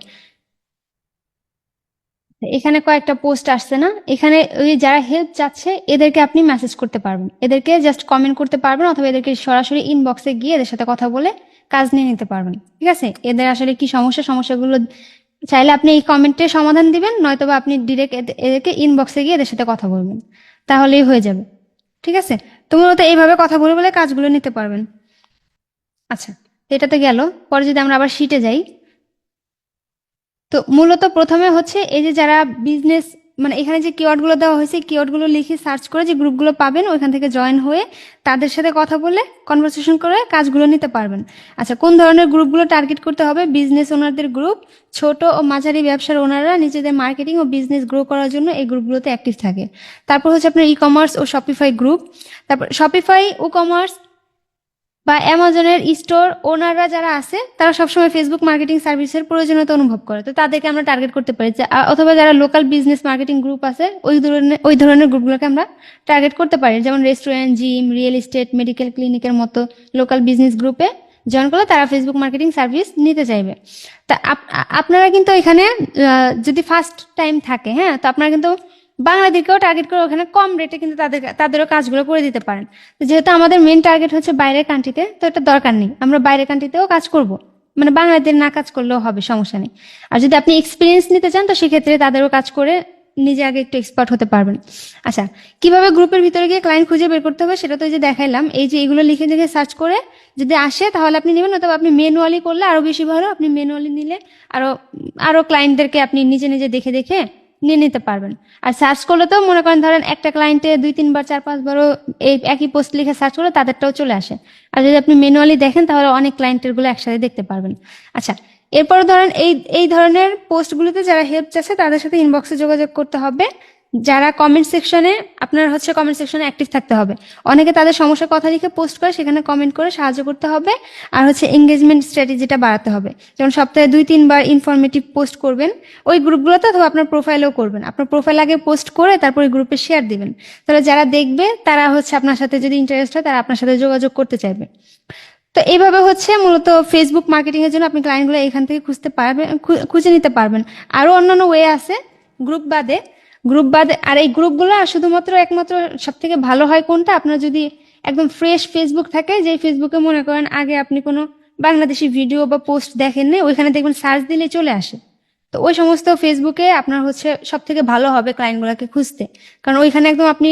এখানে কয়েকটা পোস্ট আসছে না, এখানে ওই যারা হেল্প চাচ্ছে এদেরকে আপনি মেসেজ করতে পারবেন, এদেরকে জাস্ট কমেন্ট করতে পারবেন, অথবা এদেরকে সরাসরি ইনবক্সে গিয়ে এদের সাথে কথা বলে কাজ নিয়ে নিতে পারবেন। ঠিক আছে, এদের আসলে কি সমস্যাগুলো চাইলে আপনি এই কমেন্টে সমাধান দিবেন, নয়তোবা আপনি ডিরেক্ট এদেরকে ইনবক্সে গিয়ে এদের সাথে কথা বলবেন, তাহলেই হয়ে যাবে। ঠিক আছে, তো মূলত এইভাবে কথা বলে বলে কাজগুলো নিতে পারবেন। আচ্ছা, তো এটাতে গেল। পরে যদি আমরা আবার শিটে যাই, তো মূলত প্রথমে হচ্ছে এই যে যারা বিজনেস, মানে এখানে যে কিওয়ার্ডগুলো দেওয়া হয়েছে, কিওয়ার্ডগুলো লিখে সার্চ করে যে গ্রুপগুলো পাবেন ওইখান থেকে জয়েন হয়ে তাদের সাথে কথা বলে কনভারসেশন করে কাজগুলো নিতে পারবেন। আচ্ছা, কোন ধরনের গ্রুপগুলো টার্গেট করতে হবে? বিজনেস ওনারদের গ্রুপ, ছোট ও মাঝারি ব্যবসার ওনাররা নিজেদের মার্কেটিং ও বিজনেস গ্রো করার জন্য এই গ্রুপগুলোতে অ্যাক্টিভ থাকে। তারপর হচ্ছে আপনার ই কমার্স ও শপিফাই গ্রুপ, তারপর শপিফাই ও কমার্স বা অ্যামাজনের স্টোর ওনাররা যারা আছে তারা সবসময় ফেসবুক মার্কেটিং সার্ভিসের প্রয়োজনীয়তা অনুভব করে, তো তাদেরকে আমরা টার্গেট করতে পারি অথবা যারা লোকাল বিজনেস মার্কেটিং গ্রুপ আছে ওই ধরনের গ্রুপগুলোকে আমরা টার্গেট করতে পারি, যেমন restaurant, gym, real estate, medical ক্লিনিকের মতো লোকাল বিজনেস গ্রুপে জয়েন করলে তারা ফেসবুক মার্কেটিং সার্ভিস নিতে চাইবে। তা আপনারা কিন্তু এখানে যদি ফার্স্ট টাইম থাকে, হ্যাঁ, তো আপনারা কিন্তু বাংলাদেশকেও টার্গেট করে ওখানে কম রেটে কিন্তু তাদেরও কাজগুলো করে দিতে পারেন। তো যেহেতু আমাদের মেন টার্গেট হচ্ছে বাইরের কান্ট্রিতে, তো এটা দরকার নেই, আমরা বাইরের কান্ট্রিতেও কাজ করব, মানে বাংলাদেশ না কাজ করলেও হবে, সমস্যা নেই। আর যদি আপনি এক্সপিরিয়েন্স নিতে চান তো সেক্ষেত্রে তাদেরও কাজ করে নিজে আগে একটু এক্সপার্ট হতে পারবেন। আচ্ছা, কিভাবে গ্রুপের ভিতরে গিয়ে ক্লায়েন্ট খুঁজে বের করতে হবে সেটা তো এই যে দেখাইলাম, এই যে এগুলো লিখে লিখে সার্চ করে যদি আসে তাহলে আপনি নেবেন, অথবা আপনি ম্যানুয়ালি করলে আরো বেশি ভালো, আপনি ম্যানুয়ালি নিলে আরো আরো ক্লায়েন্টদেরকে আপনি নিজে নিজে দেখে দেখে নিয়ে নিতে পারবেন। আর সার্চ করলে তো মনে করেন ধরেন একটা ক্লায়েন্টে 2-3 বার 4-5বারও এই একই পোস্ট লিখে সার্চ করলে তাদেরটাও চলে আসে। আর যদি আপনি ম্যানুয়ালি দেখেন তাহলে অনেক ক্লায়েন্টের গুলো একসাথে দেখতে পারবেন। আচ্ছা, এরপরে ধরেন এই ধরনের পোস্টগুলোতে যারা হেল্প চাচ্ছে তাদের সাথে ইনবক্সে যোগাযোগ করতে হবে। যারা কমেন্ট সেকশনে, আপনার হচ্ছে কমেন্ট সেকশনে অ্যাক্টিভ থাকতে হবে। অনেকে তাদের সমস্যার কথা লিখে পোস্ট করে, সেখানে কমেন্ট করে সাহায্য করতে হবে। আর হচ্ছে এঙ্গেজমেন্ট স্ট্র্যাটেজিটা বাড়াতে হবে, যেমন সপ্তাহে 2-3 বার ইনফরমেটিভ পোস্ট করবেন ওই গ্রুপগুলোতে, অথবা আপনার প্রোফাইলেও করবেন। আপনার প্রোফাইল আগে পোস্ট করে তারপরে গ্রুপে শেয়ার দিবেন, তাহলে যারা দেখবে তারা হচ্ছে আপনার সাথে যদি ইন্টারেস্ট হয় তারা আপনার সাথে যোগাযোগ করতে চাইবে। তো এইভাবে হচ্ছে মূলত ফেসবুক মার্কেটিং এর জন্য আপনি ক্লায়েন্টগুলো এখান থেকে খুঁজতে পারবেন, খুঁজে নিতে পারবেন। আরো অন্যান্য ওয়ে আছে গ্রুপ বাদে। আর এই গ্রুপগুলো শুধুমাত্র একমাত্র সব থেকে ভালো হয় কোনটা, আপনার যদি একদম ফ্রেশ ফেসবুক থাকে, যে ফেসবুকে মনে করেন আগে আপনি কোনো বাংলাদেশি ভিডিও বা পোস্ট দেখেননি, ওইখানে দেখবেন সার্চ দিলে চলে আসে। তো ওই সমস্ত ফেসবুকে আপনার হচ্ছে সব থেকে ভালো হবে ক্লায়েন্টগুলোকে খুঁজতে, কারণ ওইখানে একদম আপনি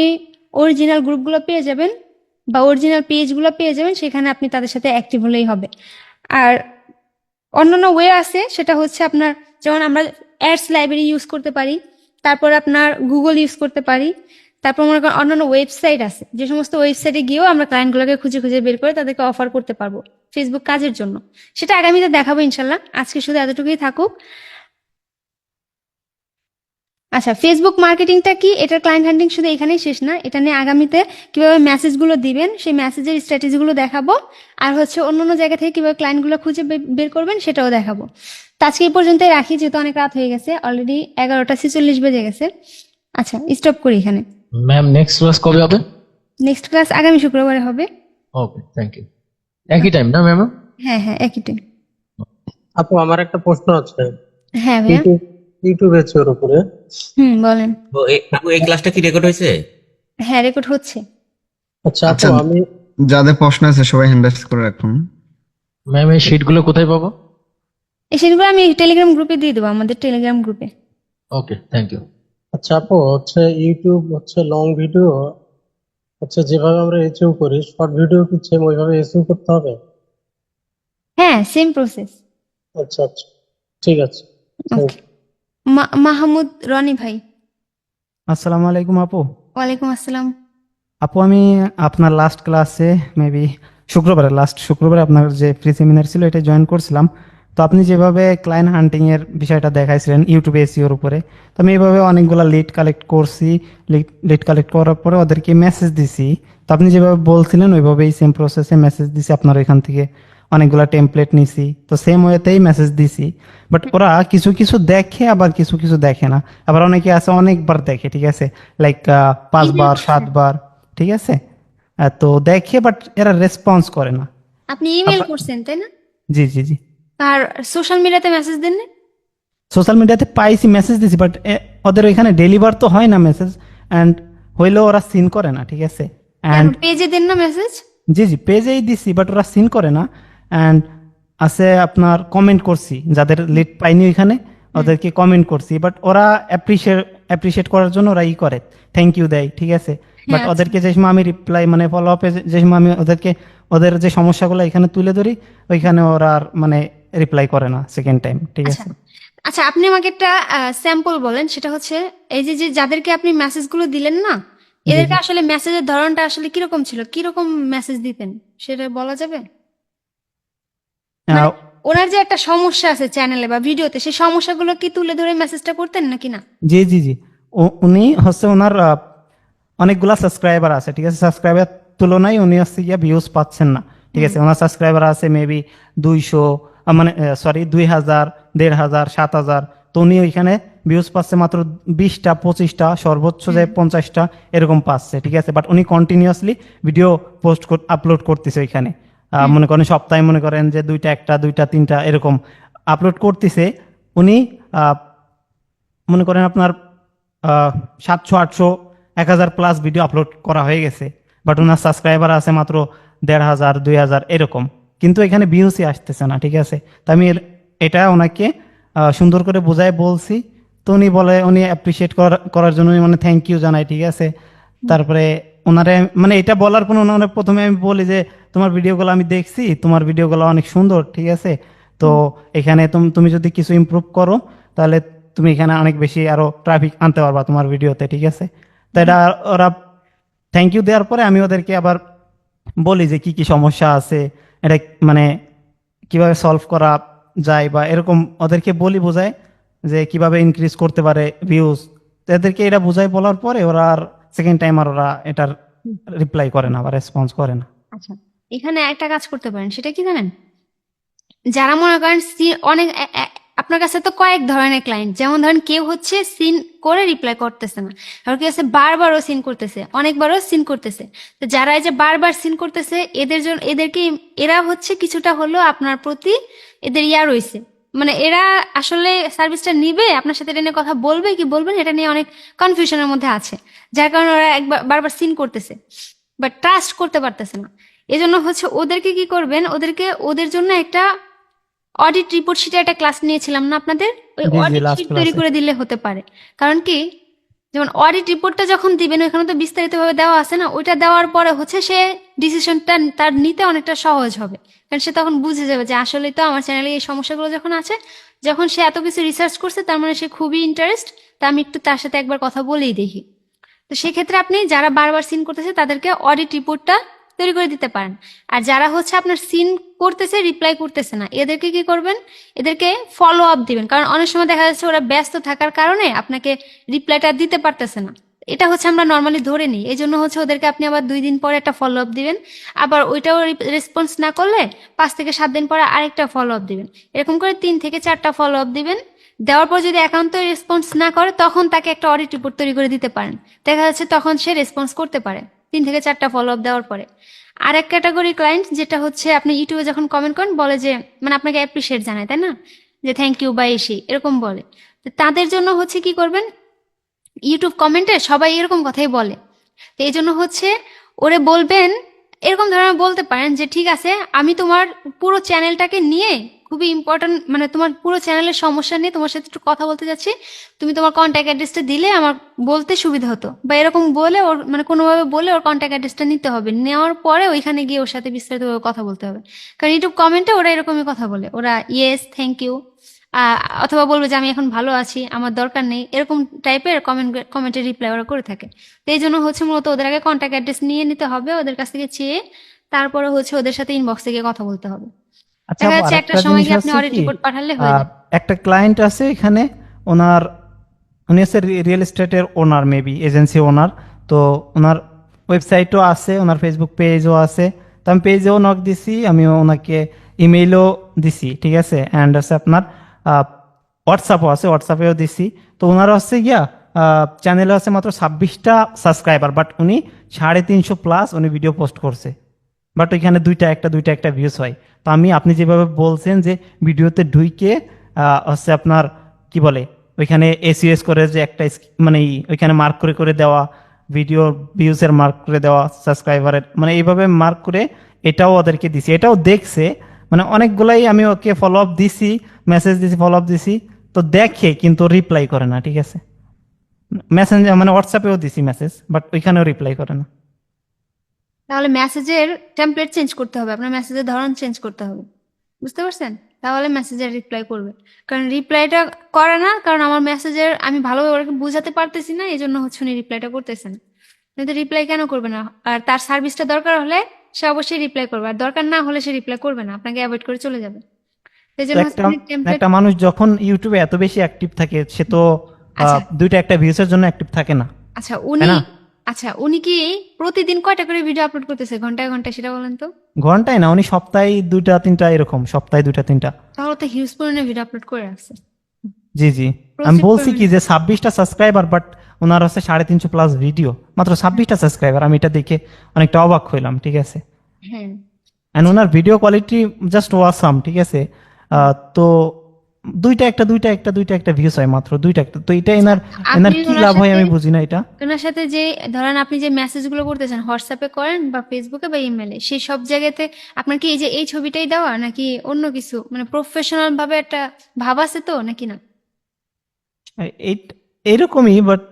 অরিজিনাল গ্রুপগুলো পেয়ে যাবেন বা অরিজিনাল পেজগুলো পেয়ে যাবেন, সেখানে আপনি তাদের সাথে অ্যাক্টিভ হলেই হবে। আর অন্যান্য ওয়ে আছে, সেটা হচ্ছে আপনার যেমন আমরা অ্যাডস লাইব্রেরি ইউজ করতে পারি, তারপর আপনার গুগল ইউজ করতে পারি, তারপর মনে করেন অন্যান্য ওয়েবসাইট আছে, যে সমস্ত ওয়েবসাইটে গিয়েও আমরা ক্লায়েন্টগুলোকে খুঁজে খুঁজে বের করে তাদেরকে অফার করতে পারবো ফেসবুক কাজের জন্য। সেটা আগামীতে দেখাবো ইনশাল্লাহ, আজকে শুধু এতটুকুই থাকুক। আচ্ছা, ফেসবুক মার্কেটিংটা কি, এটার ক্লায়েন্ট হান্টিং শুধু এখানেই শেষ না, এটা নিয়ে আগামীতে কিভাবে মেসেজগুলো দিবেন সেই মেসেজের স্ট্র্যাটেজিগুলো দেখাবো, আর হচ্ছে অন্যান্য জায়গা থেকে কিভাবে ক্লায়েন্টগুলো খুঁজে বের করবেন সেটাও দেখাবো। তো আজকে এই পর্যন্তই রাখি, যেহেতু অনেক রাত হয়ে গেছে, অলরেডি 11টা 46 বেজে গেছে। আচ্ছা, স্টপ করি এখানে। ম্যাম নেক্সট ক্লাস কবে হবে? নেক্সট ক্লাস আগামী শুক্রবারে হবে। ওকে, থ্যাংক ইউ। একই টাইম না ম্যাম? হ্যাঁ হ্যাঁ, একই টাইম। আপু আমার একটা প্রশ্ন আছে, হ্যাঁ ভাইয়া। ইউটিউব আছে ওর উপরে। বলেন। এই ক্লাসটা কি রেকর্ড হয়েছে? হ্যাঁ, রেকর্ড হচ্ছে। আচ্ছা আপু, আচ্ছা, আমি যাদের প্রশ্ন আছে সবাই হ্যান্ড রাইজ করে রাখুন। ম্যাম এই শিটগুলো কোথায় পাবো? এই সেগুলো আমি টেলিগ্রাম গ্রুপে দিয়ে দেবো, আমাদের টেলিগ্রাম গ্রুপে। ওকে, থ্যাংক ইউ। আচ্ছা আপু, হচ্ছে ইউটিউব হচ্ছে লং ভিডিও হচ্ছে যেভাবে আমরা এসইও করি, শর্ট ভিডিও কি সেম ওইভাবে এসইও করতে হবে? হ্যাঁ, সেম প্রসেস। আচ্ছা আচ্ছা, ঠিক আছে। ওকে। মাহমুদ রনি ভাই। আসসালামু আলাইকুম আপু। ওয়ালাইকুম আসসালাম। আপু আমি আপনার লাস্ট ক্লাসে মেবি লাস্ট শুক্রবারে আপনার যে ফ্রি সেমিনার ছিল এটা জয়েন করছিলাম। তো আপনি যেভাবে ক্লায়েন্ট হান্টিং এর বিষয়টা দেখাইছিলেন ইউটিউবে এসইওর উপরে, তো আমি এইভাবে অনেকগুলো লিড কালেক্ট করছি। লিড কালেক্ট করার পরে ওদেরকে মেসেজ দিছি। তো আপনি যেভাবে বলছিলেন ওইভাবেই সেম প্রসেসে মেসেজ দিছি, আপনার এখান থেকে অনেকগুলা টেমপ্লেট নিছি, তো সেম ওয়েতেই মেসেজ দিছি। বাট ওরা কিছু কিছু দেখে আবার কিছু কিছু দেখে না, আবার অনেকে আছে অনেকবার দেখে, ঠিক আছে, লাইক 5 বার 7 বার, ঠিক আছে, তো দেখে বাট এরা রেসপন্স করে না। আপনি ইমেল করছেন তাই না? জি জি জি। আর সোশ্যাল মিডিয়াতে মেসেজ দেন না? সোশ্যাল মিডিয়াতে পাইছি, মেসেজ দিছি, বাট ওদের ওইখানে ডেলিভার তো হয় না মেসেজ, অ্যান্ড হইলেও ওরা সিন করে না, ঠিক আছে। অ্যান্ড পেজে দেন না মেসেজ? জি জি, পেজেই দিছি, বাট ওরা সিন করে না। অ্যান্ড আছে আপনার কমেন্ট করছি, যাদের লিড পাইনি ওইখানে ওদেরকে কমেন্ট করছি, বাট ওরা অ্যাপ্রিসিয়েট করার জন্য ওরা ই করে, থ্যাংক ইউ দেয়, ঠিক আছে। বাট আচ্ছা। ওদেরকে যে সময় আমি রিপ্লাই মানে ফলো আপে যে সময় আমি ওদেরকে ওদের যে সমস্যাগুলো এখানে তুলে ধরি, ওইখানে ওরা আর মানে রিপ্লাই করে না সেকেন্ড টাইম, ঠিক আচ্ছা আছে। আচ্ছা, আপনি আমাকে একটা স্যাম্পল বলেন, সেটা হচ্ছে এই যে যে যাদেরকে আপনি মেসেজগুলো দিলেন না, এদেরকে আসলে মেসেজের ধরনটা আসলে কিরকম ছিল, কিরকম মেসেজ দিতেন সেটা বলা যাবে? মানে ওনার যে একটা সমস্যা আছে চ্যানেলে বা ভিডিওতে, সেই সমস্যাগুলো কি তুলে ধরে মেসেজটা করতেন নাকি না? জি জি জি, উনি হচ্ছে ওনার অনেকগুলা সাবস্ক্রাইবার আছে, ঠিক আছে, সাবস্ক্রাইবার তুলনায় উনি হচ্ছে গিয়া ভিউজ পাচ্ছেন না, ঠিক আছে, ওনার সাবস্ক্রাইবার আছে মেবি 200, মানে সরি 2000, 1500, 7000। তো উনি ওইখানে ভিউজ পাচ্ছে মাত্র 20টা 25টা, সর্বোচ্চ যে 50টা এরকম পাচ্ছে, ঠিক আছে। বাট উনি কন্টিনিউয়াসলি ভিডিও আপলোড করতেছে ওইখানে। মনে করেন সপ্তাহে মনে করেন যে 2টা 1টা 2টা 3টা এরকম আপলোড করতেছে উনি। মনে করেন আপনার 700 800 1000 প্লাস ভিডিও আপলোড করা হয়ে গেছে, বাট ওনার সাবস্ক্রাইবার আছে মাত্র 1500 2000 এরকম, কিন্তু এখানে ভিউসই আসতেছে না, ঠিক আছে। তো আমি এটা ওনাকে সুন্দর করে বোঝায় বলছি, তো উনি বলে উনি অ্যাপ্রিসিয়েট করার জন্য মানে থ্যাংক ইউ জানাই, ঠিক আছে। তারপরে ওনারে মানে এটা বলার পর ওনারে প্রথমে আমি বলি যে তোমার ভিডিওগুলো আমি দেখছি, তোমার ভিডিওগুলো অনেক সুন্দর, ঠিক আছে। তো এখানে তুমি যদি কিছু ইমপ্রুভ করো তাহলে তুমি এখানে অনেক বেশি আরো ট্রাফিক আনতে পারবা তোমার ভিডিওতে, ঠিক আছে। তো এটা ওরা থ্যাংক ইউ দেওয়ার পরে আমি ওদেরকে আবার বলি যে কি কি সমস্যা আছে, এটা মানে কিভাবে সলভ করা যায় বা এরকম ওদেরকে বলি, বোঝায় যে কিভাবে ইনক্রিজ করতে পারে ভিউজ। এদেরকে এটা বোঝাই বলার পরে ওরা আর সেকেন্ড টাইম আর ওরা এটার রিপ্লাই করে না বা রেসপন্স করে না। আচ্ছা, এখানে একটা কাজ করতে পারেন, সেটা কি জানেন? যারা মনে করেন অনেক আপনার কাছে তো কয়েক ধরনের ক্লায়েন্ট, যেমন ধরেন কেউ হচ্ছে সিন করে রিপ্লাই করতেছে না, আর কেউ আছে বারবারও সিন করতেছে, অনেকবারও সিন করতেছে। তো যারা এই যে বারবার সিন করতেছে এরা হচ্ছে কিছুটা হলেও আপনার প্রতি এদের রয়েছে, মানে এরা আসলে সার্ভিসটা নিবে, আপনার সাথে এটা নিয়ে কথা বলবে কি বলবে না এটা নিয়ে অনেক কনফিউশনের মধ্যে আছে, যার কারণে ওরা বারবার সিন করতেছে বাট ট্রাস্ট করতে পারতেছে না। এজন্য হচ্ছে ওদেরকে কি করবেন, ওদের জন্য একটা অডিট রিপোর্ট শিটে একটা ক্লাস নিয়েছিলাম না আপনাদের, ওই জি, জি, অডিট last শিট তৈরি class-এ। করে দিলে হতে পারে। কারণ কি, যেমন অডিট রিপোর্টটা যখন দিবেন ওইখানে তো বিস্তারিত ভাবে দেওয়া আছে না, ওইটা দেওয়ার পরে হচ্ছে সে ডিসিশনটা তার নিতে অনেকটা সহজ হবে, কারণ সে তখন বুঝে যাবে যে আসলে তো আমার চ্যানেলে এই সমস্যাগুলো যখন আছে, যখন সে এত কিছু রিসার্চ করছে তার মানে সে খুবই ইন্টারেস্ট, তা আমি একটু তার সাথে একবার কথা বলেই দেখি। তো সেক্ষেত্রে আপনি যারা বারবার সিন করতেছে তাদেরকে অডিট রিপোর্টটা তৈরি করে দিতে পারেন। আর যারা হচ্ছে আপনার সিন করতেছে রিপ্লাই করতেছে না, এদেরকে কি করবেন, এদেরকে ফলো আপ দিবেন, কারণ অনেক সময় দেখা যাচ্ছে ওরা ব্যস্ত থাকার কারণে আপনাকে রিপ্লাইটা দিতে পারতেছে না, এটা হচ্ছে আমরা নর্মালি ধরে নিই। এই জন্য হচ্ছে ওদেরকে আপনি আবার 2 দিন পরে একটা ফলো আপ দিবেন, আবার ওইটাও রেসপন্স না করলে 5 থেকে 7 দিন পরে আরেকটা ফলো আপ দিবেন, এরকম করে 3 থেকে 4টা ফলো আপ দিবেন। দেওয়ার পর যদি একান্ত রেসপন্স না করে তখন তাকে একটা অডিট রিপোর্ট তৈরি করে দিতে পারেন, দেখা যাচ্ছে তখন সে রেসপন্স করতে পারে 3 থেকে 4টা ফলো আপ দেওয়ার পরে। আর এক ক্যাটাগরি ক্লায়েন্ট যেটা হচ্ছে আপনি ইউটিউবে যখন কমেন্ট করেন বলে যে মানে আপনাকে অ্যাপ্রিসিয়েট জানায়, তাই না, যে থ্যাংক ইউ বা এসে এরকম বলে, তো তাদের জন্য হচ্ছে কি করবেন, ইউটিউব কমেন্টে সবাই এরকম কথাই বলে, তো এই জন্য হচ্ছে ওরে বলবেন এরকম ধরনের বলতে পারেন যে ঠিক আছে আমি তোমার পুরো চ্যানেলটাকে নিয়ে খুবই ইম্পর্টেন্ট, মানে তোমার পুরো চ্যানেলের সমস্যা নিয়ে তোমার সাথে একটু কথা বলতে যাচ্ছি, তুমি তোমার কন্ট্যাক্ট অ্যাড্রেসটা দিলে আমার বলতে সুবিধা হতো, বা এরকম বলে ওর মানে কোনোভাবে বলে ওর কন্ট্যাক্ট অ্যাড্রেসটা নিতে হবে, নেওয়ার পরে ওইখানে গিয়ে ওর সাথে বিস্তারিতভাবে কথা বলতে হবে। কারণ ইউটিউব কমেন্টে ওরা এরকমই কথা বলে, ওরা ইয়েস থ্যাংক ইউ অথবা বলবে যে আমি এখন ভালো আছি আমার দরকার নেই, এরকম টাইপের কমেন্টের রিপ্লাই ওরা করে থাকে। তো এই জন্য হচ্ছে মূলত ওদের আগে কন্ট্যাক্ট অ্যাড্রেস নিয়ে নিতে হবে ওদের কাছ থেকে চেয়ে, তারপরে হচ্ছে ওদের সাথে ইনবক্সে গিয়ে কথা বলতে হবে। আচ্ছা, দেখা যাচ্ছে একটা আরেকটা সময় জিনিস গিয়ে আপনি আছে অডিট কি, রিপোর্ট পাঠালে হয়ে যাবে। একটা ক্লায়েন্ট আছে এখানে, উনি হচ্ছে রিয়েল এস্টেটের ওনার, মেবি এজেন্সি ওনার। তো ওনার ওয়েবসাইটও আছে, ওনার ফেসবুক পেজও আছে। তো আমি পেজেও নক দিছি, আমি ওনাকে ইমেইলও দিছি, ঠিক আছে। অ্যান্ড হচ্ছে আপনার হোয়াটসঅ্যাপও আছে, হোয়াটসঅ্যাপেও দিছি। তো ওনার হচ্ছে গিয়া চ্যানেলে হচ্ছে মাত্র 26টা সাবস্ক্রাইবার, বাট উনি 350 প্লাস উনি ভিডিও পোস্ট করছে, বাট ওইখানে দুইটা একটা ভিউজ হয়। তো আপনি যেভাবে বলছেন যে ভিডিওতে ঢুইকে হচ্ছে আপনার কি বলে ওইখানে এসইএস করে যে একটা মানে ওইখানে মার্ক করে করে দেওয়া, ভিডিও ভিউজের মার্ক করে দেওয়া, সাবস্ক্রাইবারের মানে এইভাবে মার্ক করে এটাও ওদেরকে দিছি, এটাও দেখছে। মানে অনেকগুলাই আমি ওকে ফলো আপ দিছি, মেসেজ দিছি, ফলো আপ দিছি, তো দেখে কিন্তু রিপ্লাই করে না, ঠিক আছে। মেসেঞ্জার মানে হোয়াটসঅ্যাপেও দিছি মেসেজ, বাট ওইখানেও রিপ্লাই করে না। তাহলে মেসেজের টেমপ্লেট চেঞ্জ করতে হবে, আপনার মেসেজের ধরন চেঞ্জ করতে হবে, বুঝতে পারছেন? তাহলে মেসেজের রিপ্লাই করবে, কারণ রিপ্লাইটা করে না, কারণ আমার মেসেজের আমি ভালোভাবে ওকে বোঝাতে পারতেছি না, এই জন্য হচ্ছে উনি রিপ্লাইটা করতেছে না। কিন্তু রিপ্লাই কেন করবে না? আর তার সার্ভিসটা দরকার হলে সে অবশ্যই রিপ্লাই করবে, আর দরকার না হলে সে রিপ্লাই করবে না, আপনাকে অ্যাভয়েড করে চলে যাবে। এই জন্য হচ্ছে উনি টেমপ্লেট। একটা মানুষ যখন ইউটিউবে এত বেশি অ্যাক্টিভ থাকে, সে তো আচ্ছা। 2টা একটা ভিউসের জন্য অ্যাক্টিভ থাকে না, আচ্ছা, তাই উনি না? আচ্ছা, উনি কি প্রতিদিন কয়টা করে ভিডিও আপলোড করতেছে, ঘন্টায় ঘন্টায়, সেটা বলেন তো? ঘন্টায় না, উনি সপ্তাহে 2টা 3টা এরকম, সপ্তাহে 2টা 3টা। তাহলে তো হিউজ পরিমাণে ভিডিও আপলোড করে রাখছে। জি জি, আমি প্রচুর বলছি কি পরিমাণে। যে 26টা সাবস্ক্রাইবার, বাট ওনার হচ্ছে 350+ ভিডিও, মাত্র 26টা সাবস্ক্রাইবার। আমি এটা দেখে অনেকটা অবাক হইলাম, ঠিক আছে। হ্যাঁ। And owner video quality just awesome, ঠিক আছে। তো দুইটা একটা ভিউস হয়, মাত্র দুইটা একটা। তো এটা এনার এনার আপনি কি ওনার লাভ হয় সাথে আমি বুঝি না এটা। ওনার সাথে যে ধরেন আপনি যে মেসেজগুলো করতেছেন হোয়াটসঅ্যাপে করেন বা ফেসবুকে বা ইমেলে, সেই সব জায়গাতে আপনার কি এই যে এই ছবিটাই দেওয়া নাকি অন্য কিছু, মানে প্রফেশনাল ভাবে একটা ভাব আছে তো নাকি না? এইরকমই, বাট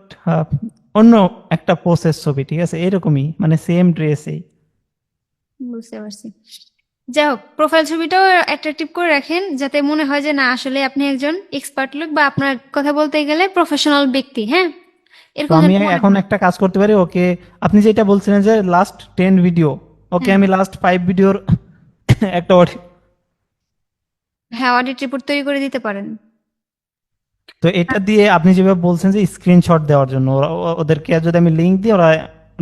অন্য একটা পোস্টের ছবি, ঠিক আছে, এরকমই মানে সেম ড্রেসেই। বুঝতে পারছি। যাই হোক, প্রোফাইল ছবিটাও অ্যাট্রাকটিভ করে রাখেন যাতে মনে হয় যে না আসলে আপনি একজন এক্সপার্ট লোক বা আপনার কথা বলতে গেলে প্রফেশনাল ব্যক্তি, হ্যাঁ, তো এরকম যেন আমি মনে এখন হয়। একটা কাজ করতে পারি, ওকে আপনি যেটা বলছিলেন যে লাস্ট 10 ভিডিও, ওকে হ্যাঁ, আমি লাস্ট 5 ভিডিওর একটা হ্যাঁ, অডিট রিপোর্ট তৈরি করে দিতে পারেন। তো এটা দিয়ে আপনি যেভাবে বলছেন যে স্ক্রিনশট দেওয়ার জন্য, ওদেরকে যদি আমি লিংক দিই, ওরা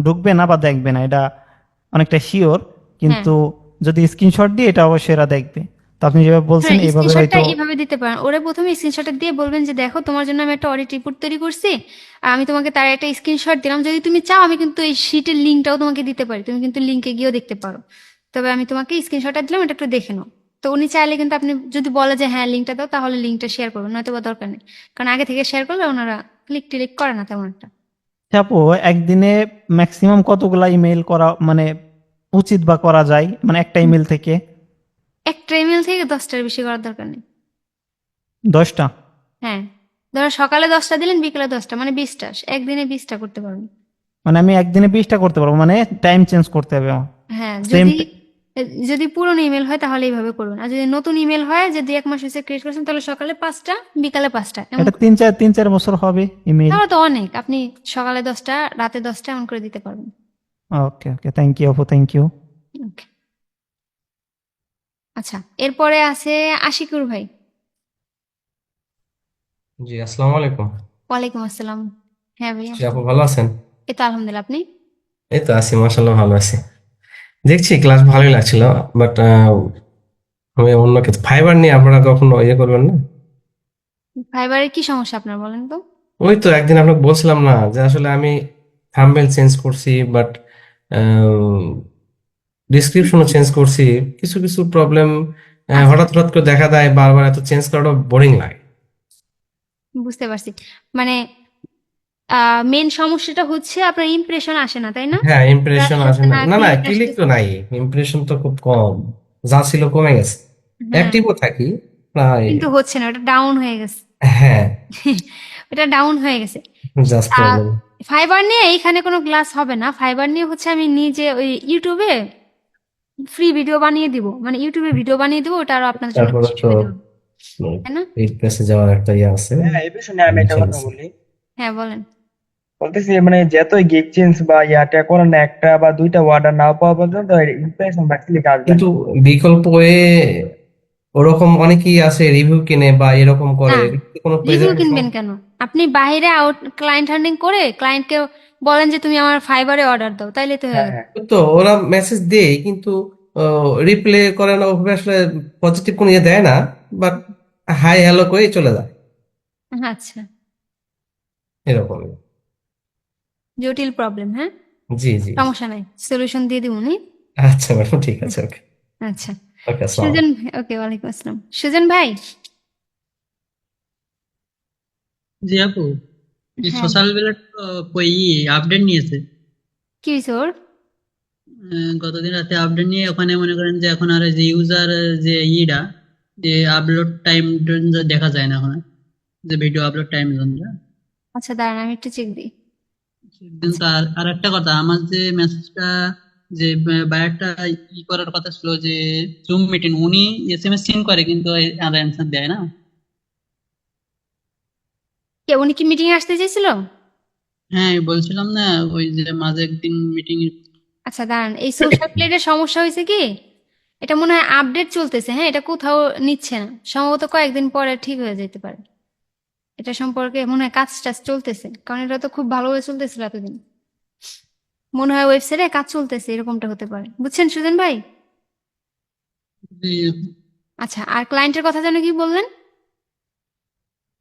ঢুকবে না বা দেখবে না, এটা অনেকটা শিওর। হ্যাঁ, কিন্তু যদি স্ক্রিনশট দিই, এটা অবশ্যই এরা দেখবে। তো আপনি যেভাবে বলছেন হ্যাঁ, এইভাবে স্ক্রিনশটটা হয়তো। এইভাবে দিতে পারেন। ওরা প্রথমে স্ক্রিনশটটা দিয়ে বলবেন যে দেখো তোমার জন্য আমি একটা অডিট রিপোর্ট তৈরি করছি, আর আমি তোমাকে তার একটা স্ক্রিনশট দিলাম, যদি তুমি চাও আমি কিন্তু এই শিটের লিঙ্কটাও তোমাকে দিতে পারি, তুমি কিন্তু লিঙ্কে গিয়েও দেখতে পারো। তবে আমি তোমাকে স্ক্রিনশটটা দিলাম, এটা একটু দেখে নাও। তো উনি চাইলে কিন্তু, আপনি যদি বলে যে হ্যাঁ লিঙ্কটা দাও, তাহলে লিঙ্কটা শেয়ার করবেন, নয়তো বা দরকার নেই। কারণ আগে থেকে শেয়ার করলে ওনারা ক্লিক টিলিক করে না তেমন একটা। আপু, একদিনে ম্যাক্সিমাম কতগুলা ইমেল করা মানে উচিত বা করা যায়, মানে একটা ইমেল থেকে? একটা ইমেল থেকে 10টার বেশি করার দরকার নেই। 10টা? হ্যাঁ, ধরো সকালে 10টা দিলেন, বিকেলে 10টা, মানে 20টা, একদিনে 20টা করতে পারবেন। মানে আমি একদিনে 20টা করতে পারবো, মানে টাইম চেঞ্জ করতে হবে হ্যাঁ, সেম? যদি যদি পুরনো ইমেল হয় তাহলে এইভাবে করবেন, আর যদি নতুন ইমেল হয় যে 2-1 মাস হয়েছে ক্রিয়েট করছেন, তাহলে সকালে 5টা, বিকালে 5টা এমন এটা 3-4 বছর হবে ইমেল। তাহলে তো অনেক। আপনি সকালে 10টা, রাতে 10টা এমন করে দিতে পারবেন। ওকে ওকে, থ্যাংক ইউ আপু, থ্যাংক ইউ। Okay. আচ্ছা, এরপরে আছে আশিকুর ভাই। জি, আসসালামু আলাইকুম। ওয়ালাইকুম আসসালাম। হ্যাঁ ভাইয়া। জি, আপু ভালো আছেন? এই তো আলহামদুলিল্লাহ, আপনি? এই তো আছি, মাশাআল্লাহ ভালো আছি। দেখছি ক্লাস ভালোই লাগছিল, বাট আমি অন্য কিছু ফাইবার নিয়ে আপনারা কখনো ইয়ে করবেন না? ফাইবারের কি সমস্যা আপনার বলেন তো? ওই তো একদিন আপনাকে বলছিলাম না যে আসলে আমি থাম্বনেল চেঞ্জ করছি, বাট ডিসক্রিপশনও চেঞ্জ করছি, কিছু কিছু প্রবলেম আচ্ছা, হঠাৎ হঠাৎ করে দেখা দেয়, বারবার এত চেঞ্জ করাটা বোরিং লাগে। বুঝতে পারছি। মানে মেন সমস্যাটা হচ্ছে আপনার ইমপ্রেশন আসে না, তাই না? হ্যাঁ, ইমপ্রেশন আসে না, না না, ক্লিক ক্লিক তো আসতেছে। নাই, ইমপ্রেশন তো খুব কম, যা ছিল কমে গেছে। হ্যাঁ, অ্যাক্টিভও থাকি প্রায়। কিন্তু হচ্ছে না, ওটা ডাউন হয়ে গেছে। হ্যাঁ, ওটা ডাউন হয়ে গেছে। জাস্ট আহ, প্রবলেম। ফাইবার নিয়ে এইখানে কোনো ক্লাস হবে না। ফাইবার নিয়ে হচ্ছে আমি নিজে ওই ইউটিউবে ফ্রি ভিডিও বানিয়ে দিব, মানে ইউটিউবে ভিডিও বানিয়ে দিব, ওটা আরো আপনার জন্য তারপরে বেশি তো সুবিধা হবে, তাই না? এই প্লেসে যাওয়ার একটা ইয়ে আছে, হ্যাঁ, এই বিষয়ে আমি একটা কথা টেনশন আছে। বলি। হ্যাঁ, বলেন। বলতেছি মানে যতই গিগ চেঞ্জ বা ইয়াটা করেন না, একটা বা দুইটা অর্ডার না পাওয়া পর্যন্ত ইমপ্রেশন বা ক্লিক আসবে কিন্তু না। বিকল্প ওয়ে ওরকম অনেকেই আছে, রিভিউ কিনে বা এরকম করে, না, এগুলো কি কোনো রিভিউ প্রেজেন্টেশন? কিনবেন কেন? আপনি বাইরে আউট ক্লায়েন্ট হান্ডিং করে ক্লায়েন্টকে বলেন যে তুমি আমার ফাইবারে অর্ডার দাও, তাইলে তো হয়ে হ্যাঁ গেল। হ্যাঁ। তো ওরা মেসেজ দেয় কিন্তু রিপ্লে করে না, ওভাবে আসলে পজিটিভ কোনো ইয়ে দেয় না, বাট হাই হ্যালো করে চলে যায়, আচ্ছা, এরকমই। জটিল প্রবলেম, হ্যাঁ, জি জি। সমস্যা নাই, সলিউশন দিয়ে দিব নি। আচ্ছা ম্যাডাম, ঠিক আছে, ওকে। আচ্ছা, ওকে, আসসালাম। সুজন ভাই, ওকে, ওয়ালাইকুম আসসালাম। সুজন ভাই। জি আপু, এই হ্যাঁ, সোশ্যাল মিডিয়ার আপডেট নিয়েছে। কি হয়েছে ওর? গতদিন রাতে আপডেট নিয়ে ওখানে মনে করেন যে এখন আর যে ইউজার যে যে আপলোড টাইম দেখা যায় না এখন আর, যে ভিডিও আপলোড টাইম জোনটা। আচ্ছা, দাঁড়ান আমি একটু চেক দিই। কিন্তু আর একটা কথা, আমার যে মেসেজটা যে বায়ারটা করার কথা ছিল যে জুম মিটিং, উনি এসএমএস সিন করে কিন্তু আর অ্যান্সার দেয় না। কে, উনি কি মিটিং এ আসতে চাইছিল? হ্যাঁ, আমি বলছিলাম না ওই যে মাঝে একদিন মিটিং। আচ্ছা, দাঁড়ান, এই সোশ্যাল প্লেটের সমস্যা হয়েছে কি, এটা মনে হয় আপডেট চলতেছে, হ্যাঁ, এটা কোথাও নিচ্ছে না, সম্ভবত কয়েকদিন পরে ঠিক হয়ে যেতে পারে। এটা সম্পর্কে মনে হয় কাজ টাজ চলতেছে, কারণ এটা তো খুব ভালোভাবে চলতেছিল এতদিন। মনে হয় ওয়েবসাইটে কাজ চলতেছে, এরকমটা হতে পারে। বুঝছেন সুজন ভাই? যে আচ্ছা, আর ক্লায়েন্টের কথা যেন কি বললেন?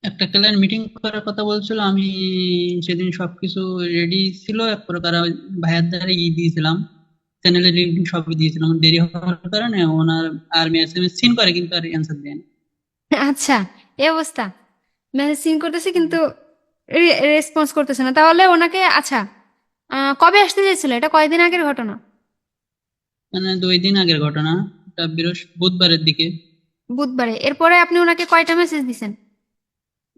একটা ক্লায়েন্ট মিটিং করার কথা বলছিল, আমি সেদিন সবকিছু রেডি ছিল এক প্রকার, ওই ভাইয়ার দ্বারা দিয়েছিলাম, চ্যানেলের লিঙ্ক সবই দিয়েছিলাম, দেরি হওয়ার কারণে ওনার আর মেসেজ সিন করে কিন্তু আর অ্যান্সার দেয় না। আচ্ছা, এই অবস্থা। মেসেজ সিন করতেছে কিন্তু রেসপন্স করতেছে না। তাহলে ওনাকে আচ্ছা, কবে আসতে চাইছিল? এটা কয়দিন আগের ঘটনা? মানে 2 দিন আগের ঘটনা, এটা বুধবারের দিকে। বুধবারে। এরপরে আপনি ওনাকে কয়টা মেসেজ দিছেন?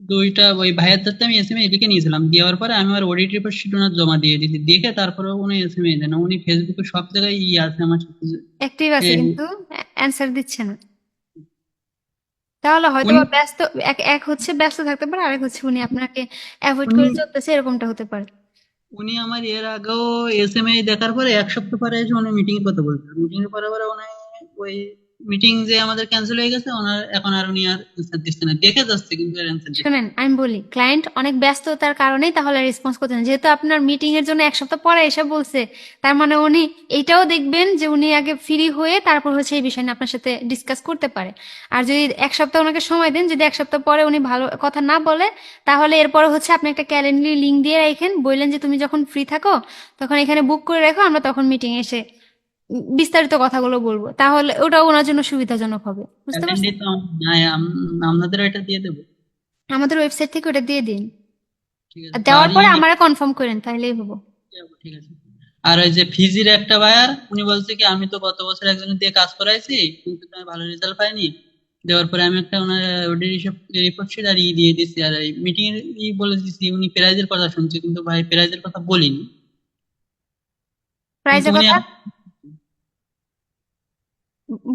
দুইটা, ওই ভাইয়ার দ্বারা আমি এসএমএস লিখে নিয়েছিলাম, দেওয়ার পরে আমি আমার অডিট রিপোর্ট শিট ওনার জমা দিয়ে দিয়েছি, দেখে তারপরে উনি এসএমএস দেন না। উনি ফেসবুকে সব জায়গায় আছে আমার সাথে অ্যাক্টিভ আছে এ- কিন্তু অ্যান্সার দিচ্ছে না। তাহলে হয়তো উনি বা ব্যস্ত, এক এক হচ্ছে ব্যস্ত থাকতে পারে, আরেক হচ্ছে উনি আপনাকে অ্যাভয়েড উনি করে চলতেছে, এরকমটা হতে পারে। উনি আমার এর আগেও এসএমএস দেখার পরে 1 সপ্তাহ পরে এসে উনি মিটিং এর কথা বলছেন, মিটিং এর পরে পরে উনি ওই মিটিং যে আমাদের ক্যান্সেল হয়ে গেছে, ওনার এখন আর উনি আর অ্যান্সার দিচ্ছে না, দেখে যাচ্ছে কিন্তু আর অ্যান্সার দিচ্ছে শোনেন, আমি বলি, ক্লায়েন্ট অনেক ব্যস্ততার কারণেই তাহলে রেসপন্স করতে না। যেহেতু আপনার মিটিং এর জন্য এক সপ্তাহ পরে এসে বলছে, তার মানে উনি এইটাও দেখবেন যে উনি আগে ফ্রি হয়ে তারপর হচ্ছে এই বিষয় নিয়ে আপনার সাথে ডিসকাস করতে পারে। আর যদি এক সপ্তাহ ওনাকে সময় দেন, যদি এক সপ্তাহ পরে উনি ভালো কথা না বলে, তাহলে এরপরে হচ্ছে আপনি একটা ক্যালেন্ডার লিংক দিয়ে রাখেন, বললেন যে তুমি যখন ফ্রি থাকো তখন এখানে বুক করে রাখো, আমরা তখন মিটিং এসে বিস্তারিত কথাগুলো বলবো। তাহলে ওটাও ওনার জন্য সুবিধাজনক হবে। বুঝতে ক্যালেন্ডার পারছেন? তো নাই, আপনাদের এটা দিয়ে দেবো। আমাদের ওয়েবসাইট থেকে ওটা দিয়ে দিন। ঠিক আর আছে, তো দেওয়ার আর পরে আমারা কনফার্ম করেন, তাইলেই হবো। ঠিক আছে। আর ওই যে ফিজির একটা বায়ার, উনি বলছে কি আমি তো গত বছর একজনের দিয়ে কাজ করাইছি কিন্তু আমি ভালো রেজাল্ট পাইনি, দেওয়ার পরে আমি একটা ওনার অডিট রিপোর্ট শিট আর দিয়ে দিচ্ছি, আর এই মিটিং এর বলে দিচ্ছি। উনি প্রাইজের কথা শুনছি কিন্তু ভাই প্রাইজের কথা বলিনি, কিন্তু প্রাইজের উনি কথা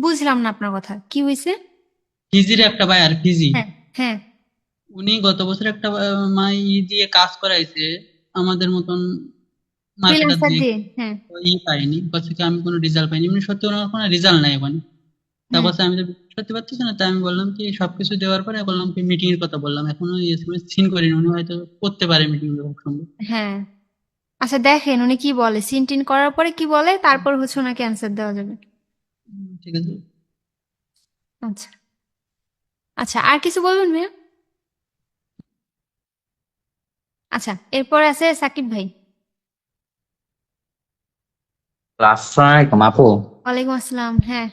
বুঝলাম না, আপনার কথা কি হয়েছে? ফিজির একটা বায়ার, ফিজি, হ্যাঁ, হ্যাঁ, উনি গত বছর একটা দিয়ে কাজ করাইছে আমাদের মতন মার্কেটার ফ্রিল্যান্সার দিয়ে, দিয়ে, হ্যাঁ। পাইনি, বলছে কি আমি কোনো রেজাল্ট পাইনি। এমনি সত্যি ওনার কোনো রেজাল্ট নাই ওখানে। হুম, তারপর আমি তো সত্যি পাচ্ছি না, তাই আমি বললাম কি সবকিছু দেওয়ার পরে বললাম কি মিটিং এর কথা বললাম, এখনো এসএমএস সিন করিনি, উনি হয়তো করতে পারে মিটিং এর সঙ্গে। হ্যাঁ। আচ্ছা, দেখেন উনি কি বলে, সিন টিন করার পরে কি বলে, তারপর হচ্ছে ওনাকে অ্যান্সার দেওয়া যাবে। ঠিক আছে। আচ্ছা, আচ্ছা, আর কিছু বলবেন ভাইয়া? আচ্ছা, এরপর আছে সাকিব ভাই। আসসালামাইকুম আপু। ওয়ালাইকুম আসসালাম। হ্যাঁ,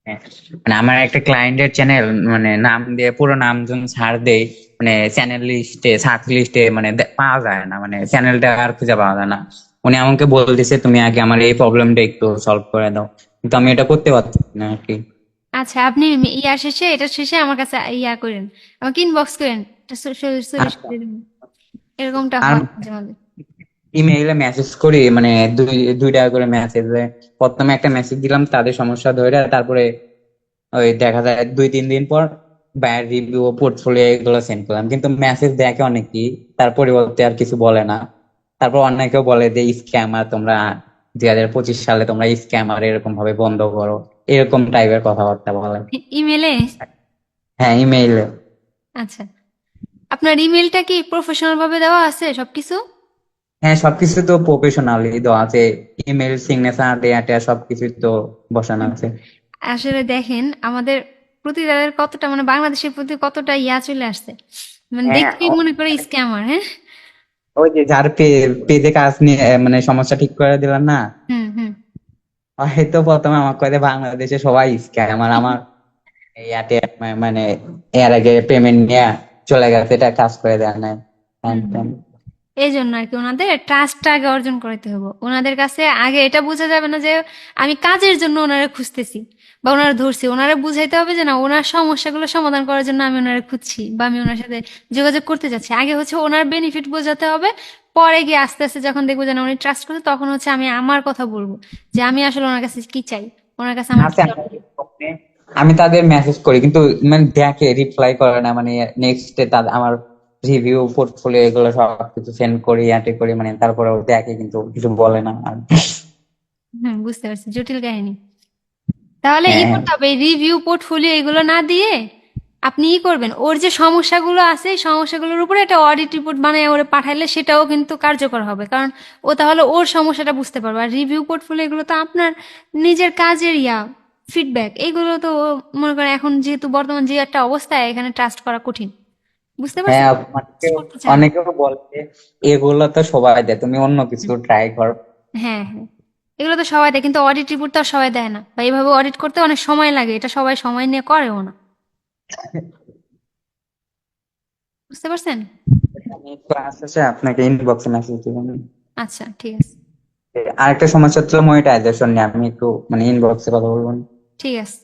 হ্যাঁ, মানে আমার একটা ক্লায়েন্টের চ্যানেল মানে নাম দিয়ে পুরো নাম যখন ছাড় দেই, মানে চ্যানেল লিস্টে সার্চ লিস্টে মানে পাওয়া যায় না, মানে চ্যানেলটা আর খুঁজে পাওয়া যায় না। উনি আমাকে বলতেছে তুমি আগে আমার এই প্রবলেমটা একটু সলভ করে দাও, কিন্তু আমি এটা করতে পারছি না আর কি। আচ্ছা, আপনি এটা শেষে আমার কাছে করেন, আমাকে ইনবক্স করেন, এটা সলিউশন আচ্ছা। দিয়ে দেবেন। এরকমটা আর হয় মাঝে মাঝে। ইমেইলে মেসেজ করি, মানে দুইটা করে মেসেজে প্রথমে একটা মেসেজ দিলাম তাদের সমস্যা ধরে, তারপরে ওই দেখা যায় 2-3 দিন পর বায়ার রিভিউ পোর্টফোলিও এগুলো সেন্ড করলাম, কিন্তু মেসেজ দেখে অনেকেই, তার পরিবর্তে আর কিছু বলে না। তারপর অনেকেও বলে যে স্ক্যামার তোমরা, 2025 সালে তোমরা স্ক্যামার এরকম ভাবে বন্ধ করো, এরকম টাইপের কথাবার্তা বলে। ইমেলে? হ্যাঁ, ইমেইলে। আচ্ছা, আপনার ইমেলটা কি প্রফেশনাল ভাবে দেওয়া আছে সবকিছু? হ্যাঁ, সবকিছু তো প্রফেশনালি দেওয়া আছে, ইমেল সিগনেচার ডেটা সবকিছু তো বসানো আছে। আসলে দেখেন আমাদের প্রতি তাদের কতটা, মানে বাংলাদেশের প্রতি কতটা চলে আসছে, মানে হ্যাঁ, দেখতেই মনে করে স্ক্যামার। হ্যাঁ, ওই যে যার পেজে কাজ নিয়ে মানে সমস্যা ঠিক করে দিলাম না, হুম, হুম। হয়তো প্রথমে আমার কয়ে বাংলাদেশে সবাই স্ক্যামার, আমার ইয়াতে মানে এর আগে পেমেন্ট নিয়ে চলে গেছে, এটা কাজ করে দেয় না হ্যান হুম, ত্যান। এই জন্য আর কি ওনাদের ট্রাস্টটা আগে অর্জন করতে হবে। ওনাদের কাছে আগে এটা বোঝা যাবে না যে আমি কাজের জন্য ওনারা খুঁজতেছি বা ওনারা ধরছি, ওনারা বুঝাইতে হবে যে না, ওনার সমস্যাগুলো সমাধান করার জন্য আমি ওনারা খুঁজছি বা আমি ওনার সাথে যোগাযোগ করতে যাচ্ছি। আগে হচ্ছে ওনার বেনিফিট বোঝাতে হবে, পরে গিয়ে আস্তে আস্তে যখন দেখবো যে না উনি ট্রাস্ট করছে, তখন হচ্ছে আমি আমার কথা বলবো যে আমি আসলে ওনার কাছে কি চাই, ওনার কাছে আমার কি আচ্ছা, দরকার। আমি তাদের মেসেজ করি কিন্তু মানে দেখে রিপ্লাই করে না, মানে নেক্সট ডে তাদের আমার রিভিউ পোর্টফোলিও এগুলো সবকিছু সেন্ড করি, অ্যাটে করি, মানে তারপরে দেখে কিন্তু কিছু বলে না আর। হুম, বুঝতে পারছি, জটিল কাহিনী। তাহলে হ্যাঁ, করতে হবে, রিভিউ পোর্টফোলিও এগুলো না দিয়ে আপনি ই করবেন, ওর যে সমস্যাগুলো আছে এই সমস্যাগুলোর উপরে একটা অডিট রিপোর্ট বানিয়ে ওরে পাঠাইলে সেটাও কিন্তু কার্যকর হবে, কারণ ও তাহলে ওর সমস্যাটা বুঝতে পারবে। আর রিভিউ পোর্টফোলিও এগুলো তো আপনার নিজের কাজের ফিডব্যাক, এইগুলো তো ও মনে করেন এখন যেহেতু বর্তমান যে একটা অবস্থায় এখানে ট্রাস্ট করা কঠিন, বুঝতে পারছেন? হ্যাঁ, Trust করতে চায় না। অনেকেও বলে যে এগুলো তো সবাই দেয়, তুমি অন্য কিছু ট্রাই করো। হ্যাঁ হ্যাঁ, এগুলো তো সবাই দেয়, কিন্তু অডিট রিপোর্ট তো আর সবাই দেয় না, বা এইভাবে অডিট করতে অনেক সময় লাগে, এটা সবাই সময় নিয়ে করেও না, বুঝতে পারছেন? ক্লাস আছে, আপনাকে ইনবক্সে মেসেজ দিবেন। আচ্ছা ঠিক আছে। আরেকটা সমস্যা হচ্ছে মনিটাইজেশন নিয়ে, আমি একটু মানে ইনবক্সে কথা বলবো। ঠিক আছে।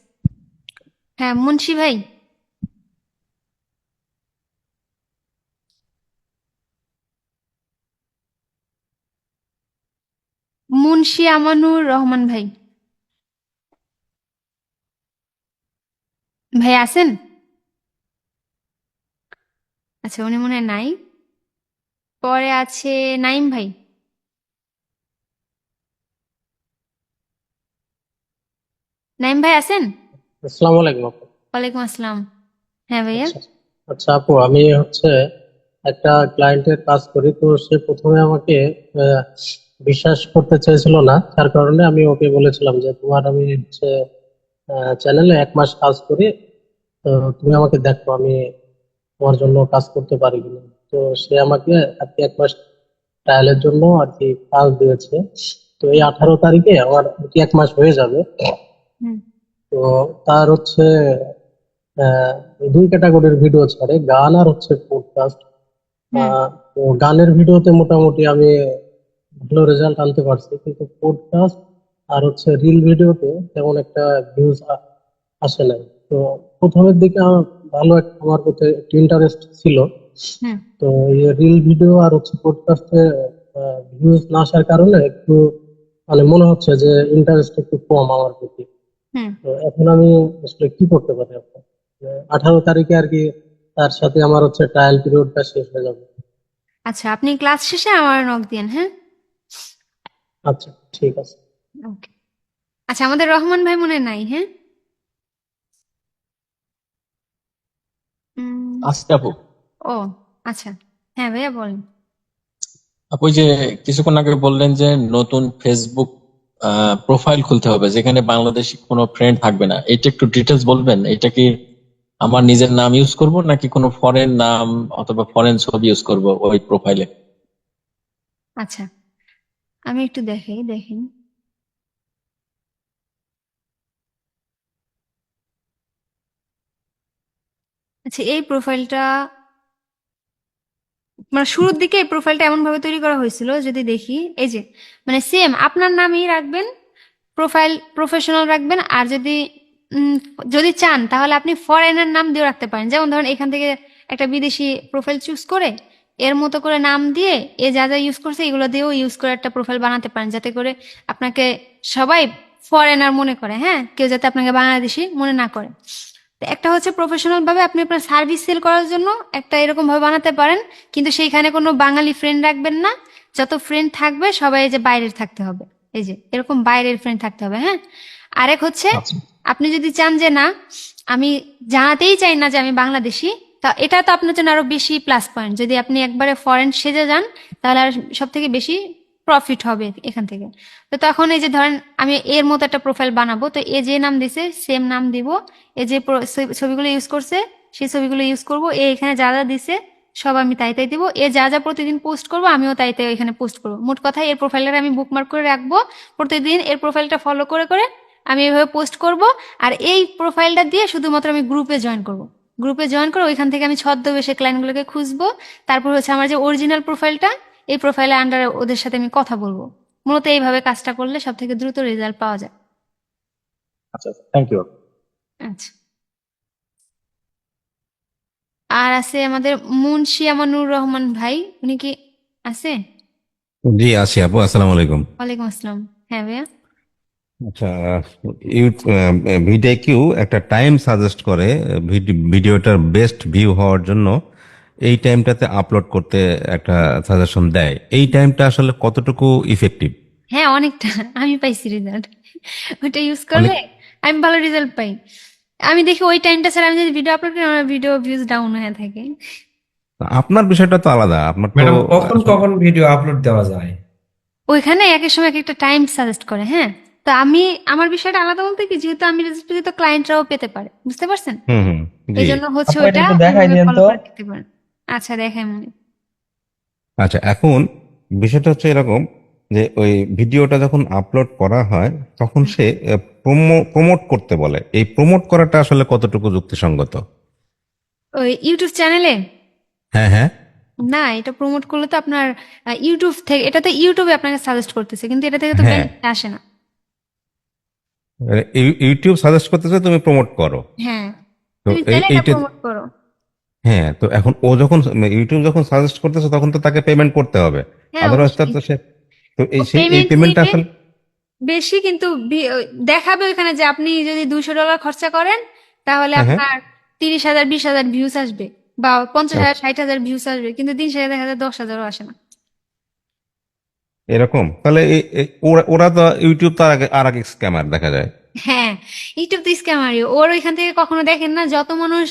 হ্যাঁ মুন্সি ভাই, মুন্সি আমানুর রহমান ভাই, ভাই আছেন? আচ্ছা উনি মনে হয় নাই। পরে আছে নাইম ভাই। নাইম ভাই আছেন? আসসালামু আলাইকুম আপু। ওয়ালাইকুম আসসালাম। হ্যাঁ ভাইয়া। আচ্ছা আচ্ছা আপু, আমি হচ্ছে একটা ক্লায়েন্টের কাজ করি, তো সে প্রথমে আমাকে আহ, বিশ্বাস করতে চেয়েছিল না, যার কারণে আমি ওকে বলেছিলাম যে তোমার আমি হচ্ছে চ্যানেলে 1 মাস কাজ করি, তো তুমি আমাকে দেখো আমি তোমার জন্য কাজ করতে পারি কিনা। তো সে আমাকে আর কি 1 মাস ট্রায়ালের জন্য আর কি কাজ দিয়েছে। তো এই 18 তারিখে আমার আর কি 1 মাস হয়ে যাবে। হুম তো তার হচ্ছে আহ, 2 ক্যাটাগরির ভিডিও ছাড়ে, গান আর হচ্ছে পডকাস্ট। হুম তো গানের ভিডিওতে মোটামুটি আমি ভালো রেজাল্ট আনতে পারছি, কিন্তু পডকাস্ট আর হচ্ছে রিল ভিডিওতে তেমন একটা ভিউজ আসে নাই। তো প্রথমের দিকে আমার ভালো একটা আমার প্রতি একটু ইন্টারেস্ট ছিল। হুম তো এই রিল ভিডিও আর হচ্ছে পডকাস্টে ভিউজ না আসার কারণে একটু মানে মনে হচ্ছে যে ইন্টারেস্ট একটু কম আমার প্রতি। হুম। তো এখন আমি আসলে কি করতে পারি আপনার? 18 তারিখে আর কি তার সাথে আমার হচ্ছে ট্রায়াল পিরিয়ডটা শেষ হয়ে যাবে। আচ্ছা আপনি ক্লাস শেষে আমার নক দিন, হ্যাঁ? আচ্ছা ঠিক আছে। ওকে। আচ্ছা আমাদের রহমান ভাই মনে হয় নাই, হ্যাঁ? উম, আজকে আপু, ও আচ্ছা, হ্যাঁ ভাইয়া বলেন। আপু ওই যে কিছুক্ষণ আগে বললেন যে নতুন ফেসবুক প্রোফাইল খুলতে হবে যেখানে বাংলাদেশি কোনো ফ্রেন্ড থাকবে না, এটা একটু ডিটেলস বলবেন? এটা কি আমার নিজের নাম ইউজ করব নাকি কোনো ফরেন নাম অথবা ফরেন ছবি ইউজ করব ওই প্রোফাইলে? আচ্ছা আমি একটু দেখাই, দেখেন। আচ্ছা এই প্রোফাইলটা মানে শুরুর দিকে এই প্রোফাইলটা এমন ভাবে তৈরি করা হয়েছিল, যদি দেখি এই যে মানে সেম আপনার নামই রাখবেন, প্রোফাইল প্রফেশনাল রাখবেন, আর যদি উম, যদি চান তাহলে আপনি ফরেনার নাম দিয়েও রাখতে পারেন। যেমন ধরেন এখান থেকে একটা বিদেশি প্রোফাইল চুজ করে এর মতো করে নাম দিয়ে এ যা যা ইউজ করছে এগুলো দিয়েও ইউজ করে একটা প্রোফাইল বানাতে পারেন, যাতে করে আপনাকে সবাই ফরেনার মনে করে, হ্যাঁ, কেউ যাতে আপনাকে বাংলাদেশি মনে না করে। তো একটা হচ্ছে প্রফেশনাল ভাবে আপনি আপনার সার্ভিস সেল করার জন্য একটা এরকম ভাবে বানাতে পারেন, কিন্তু সেইখানে কোনো বাঙালি ফ্রেন্ড রাখবেন না, যত ফ্রেন্ড থাকবে সবাই এই যে বাইরের থাকতে হবে, এই যে এরকম বাইরের ফ্রেন্ড থাকতে হবে, হ্যাঁ। আরেক হচ্ছে আচ্ছা আপনি যদি চান যে না আমি জানাতেই চাই না যে আমি বাংলাদেশি, তা এটা তো আপনার জন্য আরো বেশি প্লাস পয়েন্ট। যদি আপনি একবারে ফরেন সেজে যান তাহলে আর সব থেকে বেশি প্রফিট হবে এখান থেকে। তো তখন এই যে ধরেন আমি এর মতো একটা প্রোফাইল বানাবো, তো এ যে নাম দিছে সেম নাম দিব, এ যে ছবিগুলো ইউজ করছে সেই ছবিগুলো ইউজ করব, এ এখানে যা যা দিছে সব আমি তাই তাই দিব, এ যা যা প্রতিদিন পোস্ট করবো আমিও তাই তাই এখানে পোস্ট করবো। মোট কথা এর প্রোফাইলটা আমি বুকমার্ক করে রাখবো, প্রতিদিন এর প্রোফাইলটা ফলো করে করে আমি এভাবে পোস্ট করব। আর এই প্রোফাইলটা দিয়ে শুধুমাত্র আমি গ্রুপে জয়েন করব, গ্রুপে জয়েন করে ওইখান থেকে আমি ছদ্মবেশে ক্লায়েন্টগুলোকে খুঁজবো। তারপর হচ্ছে আমার যে অরিজিনাল প্রোফাইলটা, এই প্রোফাইলের আন্ডারে ওদের সাথে আমি কথা বলবো। মূলত এইভাবে কাজটা করলে সব থেকে দ্রুত রেজাল্ট পাওয়া যায়। আচ্ছা, থ্যাংক ইউ। আচ্ছা আর আছে আমাদের মুন্সি আমানুর রহমান ভাই, উনি কি আছে? জি আছি আপু, আসসালামু আলাইকুম। ওয়ালাইকুম আসসালাম। হ্যাঁ ভাইয়া। আচ্ছা, ভিডিও একটা টাইম সাজেস্ট করে ভিডিওটার বেস্ট ভিউ হওয়ার জন্য এই টাইমটাতে আপলোড করতে একটা সাজেশন দেয়। এই টাইমটা আসলে কতটুকু ইফেক্টিভ? হ্যাঁ অনেকটা, আমি পাইছি রেজাল্ট, ওটা ইউজ করলে আমি ভালো রেজাল্ট পাই। আমি দেখি ওই টাইমটা ছাড়া আমি যদি ভিডিও আপলোড করি আমার ভিডিও ভিউজ ডাউন হয়ে থাকে। আপনার বিষয়টা তো আলাদা, আপনার তো ম্যাডাম কখন কখন ভিডিও আপলোড দেওয়া যায়? ওইখানে একেক সময় এক একটা টাইম সাজেস্ট করে, হ্যাঁ। তো আমি আমার বিষয়টা আলাদা বলতে কি, যেহেতু আমি রেজিস্ট্রি তো ক্লায়েন্টরাও পেতে পারে, বুঝতে পারছেন? হুম হুম, জি। এই জন্য হচ্ছে আপু এটা ওইটা একটু দেখাই ওইভাবে দিন ফলো তো। করে দেখতে পারেন। আচ্ছা দেখাই মনে। আচ্ছা, এখন বিষয়টা হচ্ছে এরকম যে ওই ভিডিওটা যখন আপলোড করা হয় তখন সে প্রমোট করতে বলে, এই প্রমোট করাটা আসলে কতটুকু যুক্তিসঙ্গত? ওই ইউটিউব চ্যানেলে হ্যাঁ হ্যাঁ। না, এটা প্রমোট করলে তো আপনার ইউটিউব থেকে, এটা তো ইউটিউবে আপনাকে সাজেস্ট করতেছে, কিন্তু এটা থেকে তো হ্যাঁ, বেনিফিট আসে না। ইউটিউব সাজেস্ট করতেছে, তুমি প্রমোট করো। হ্যাঁ, তো তুমি চাইলে এটা এইটা, প্রমোট করো। হ্যাঁ, তো এখন ও যখন ইউটিউব যখন সাজেস্ট করতেছে তখন তো তাকে পেমেন্ট করতে হবে, হ্যাঁ আদারওয়াইজ তার অবশ্যই। তো সে, তো ও সেই এই পেমেন্ট পেমেন্টটা নিবে আসলে বেশি, কিন্তু দেখাবে ওইখানে যে আপনি যদি $200 খরচা করেন তাহলে হ্যাঁ হ্যাঁ। আপনার 30,000 20,000 ভিউজ আসবে, বা 50,000 আচ্ছা, 60,000 ভিউজ আসবে, কিন্তু দিন শেষে দেখা যায় 10,000ও আসে না। এরকম তাহলে ওরা ওরা তো ইউটিউব তো আর আগে স্ক্যামার দেখা যায়। হ্যাঁ, ইউটিউব তো স্ক্যামারই। ওর ওইখান থেকে কখনো দেখেন না, যত মানুষ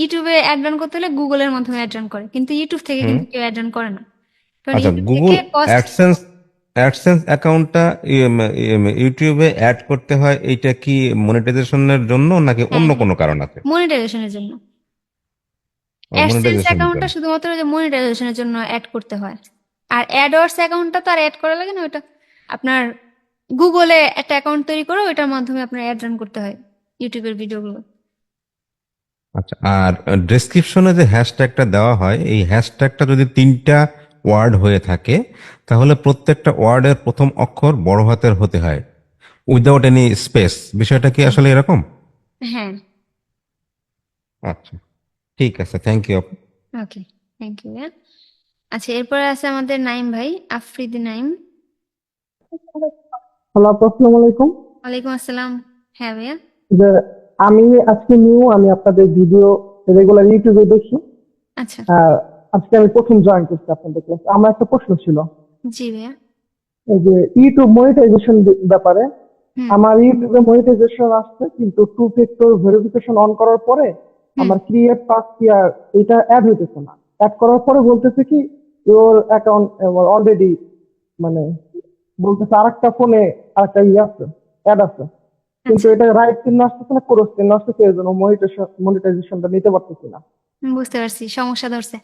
ইউটিউবে অ্যাড রান করতে হলে গুগলের মাধ্যমে অ্যাড রান করে, কিন্তু ইউটিউব থেকে হুম। কিন্তু কেউ অ্যাড রান করে না, কারণ আচ্ছা, ইউটিউব গুগল থেকে কস্ট। অ্যাডসেন্স অ্যাডসেন্স অ্যাকাউন্টটা ইউটিউবে অ্যাড করতে হয়, এইটা কি মনিটাইজেশনের জন্য নাকি হ্যাঁ অন্য হ্যাঁ, কোনো কারণ আছে? মনিটাইজেশনের জন্য। অ্যাডসেন্স মনিটাইজেশনের অ্যাকাউন্টটা জন্য। শুধুমাত্র যে মনিটাইজেশনের জন্য অ্যাড করতে হয়, আর অ্যাডওয়ার্ডস অ্যাকাউন্টটা তো আর অ্যাড করা লাগে না। ওটা আপনার গুগলে একটা অ্যাকাউন্ট তৈরি করে ওইটার মাধ্যমে আপনার অ্যাড রান করতে হয় ইউটিউবের ভিডিওগুলো। আচ্ছা, আর ডেসক্রিপশনে যে হ্যাশট্যাগটা দেওয়া হয়, এই হ্যাশট্যাগটা যদি 3টা ওয়ার্ড হয়ে থাকে তাহলে প্রত্যেকটা ওয়ার্ডের প্রথম অক্ষর বড় হাতের হতে হয়, উইদাউট এনি স্পেস। বিষয়টা কি আসলে এরকম? হ্যাঁ। আচ্ছা, ঠিক আছে, thank you. Okay, thank you. আচ্ছা, এরপরে আছে আমাদের নাইম ভাই, আফ্রিদি নাইম। হ্যালো আপু, আসসালামু আলাইকুম। ওয়ালাইকুম আসসালাম। হ্যাঁ ভাইয়া। যে আমি আজকে নিউ, আমি আপনাদের ভিডিও রেগুলার ইউটিউবে দেখি। আচ্ছা। আর আজকে আমি প্রথম জয়েন করছি আপনাদের ক্লাস। আমার একটা প্রশ্ন ছিল, জি ভাইয়া। এই যে ইউটিউব মনিটাইজেশন ব্যাপারে। হুম আমার ইউটিউবে মনিটাইজেশন আসছে, কিন্তু টু ফ্যাক্টর ভেরিফিকেশন অন করার পরে হুম। আমার ক্রিয়েট পাসওয়ার্ড এটা অ্যাড হইতেছে না। অ্যাড করার পরে বলতেছে কি ইওর অ্যাকাউন্ট অলরেডি, মানে বলতেছে আরেকটা ফোনে আরেকটা আছে, অ্যাড আছে, কিন্তু আচ্ছা, এটা রাইট চিহ্ন আসতেছে না, ক্রস চিহ্ন আসতেছে, এর জন্য মনিটাইজেশনটা নিতে পারতেছি না। বুঝতে পারছি, সমস্যা ধরছে।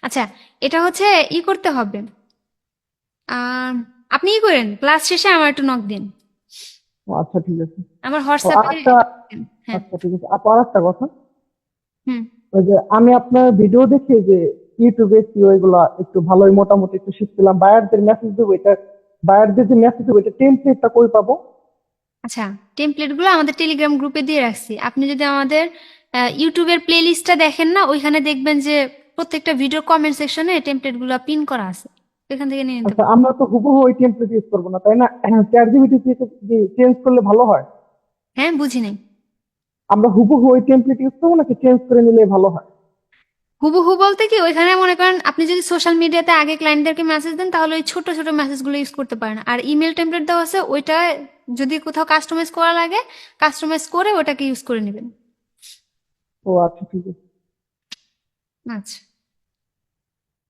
আচ্ছা, এটা হচ্ছে ই করতে হবে। আহ, আপনি ই করেন, ক্লাস শেষে আমার একটু নক দিন, ও আচ্ছা ঠিক আছে। আমার ও হোয়াটসঅ্যাপে। আরেকটা, হ্যাঁ। আচ্ছা ঠিক আছে আপু, আরেকটা কথা। হুম ওই যে আমি আপনার ভিডিও দেখে যে ইউটিউবে সিও এগুলা একটু ভালোই মোটামুটি একটু শিখছিলাম। বায়ারদের মেসেজ দেবো, এটা বায়ারদের যে মেসেজ দেবো, এটা টেমপ্লেটটা কই পাবো? আচ্ছা, টেমপ্লেটগুলো আমাদের টেলিগ্রাম গ্রুপে দিয়ে রাখছি। আপনি যদি আমাদের ইউটিউবের প্লে লিস্টটা দেখেন না, ওইখানে দেখবেন যে প্রত্যেকটা ভিডিওর কমেন্ট সেকশনে টেমপ্লেটগুলো পিন করা আছে, ওইখান থেকে নিয়ে নিতে আচ্ছা, পারেন। আমরা তো হুবহু ওই টেমপ্লেট ইউজ করবো না, তাই না? চ্যাট জিপিটি চেঞ্জ করলে ভালো হয়? হ্যাঁ, বুঝি নাই। আমরা হুবহু ওই টেমপ্লেট ইউজ করবো নাকি চেঞ্জ করে নিলে ভালো হয়? হুবহু বলতে কি, ওইখানে মনে করেন আপনি যদি সোশ্যাল মিডিয়াতে আগে ক্লায়েন্টদেরকে মেসেজ দেন তাহলে ওই ছোট ছোট মেসেজগুলো ইউজ করতে পারেন। আর ইমেল টেমপ্লেট দেওয়া আছে, ওইটা যদি কোথাও কাস্টমাইজ করা লাগে, কাস্টমাইজ করে ওটাকে ইউজ করে নেবেন। ও আচ্ছা ঠিক আছে। আচ্ছা।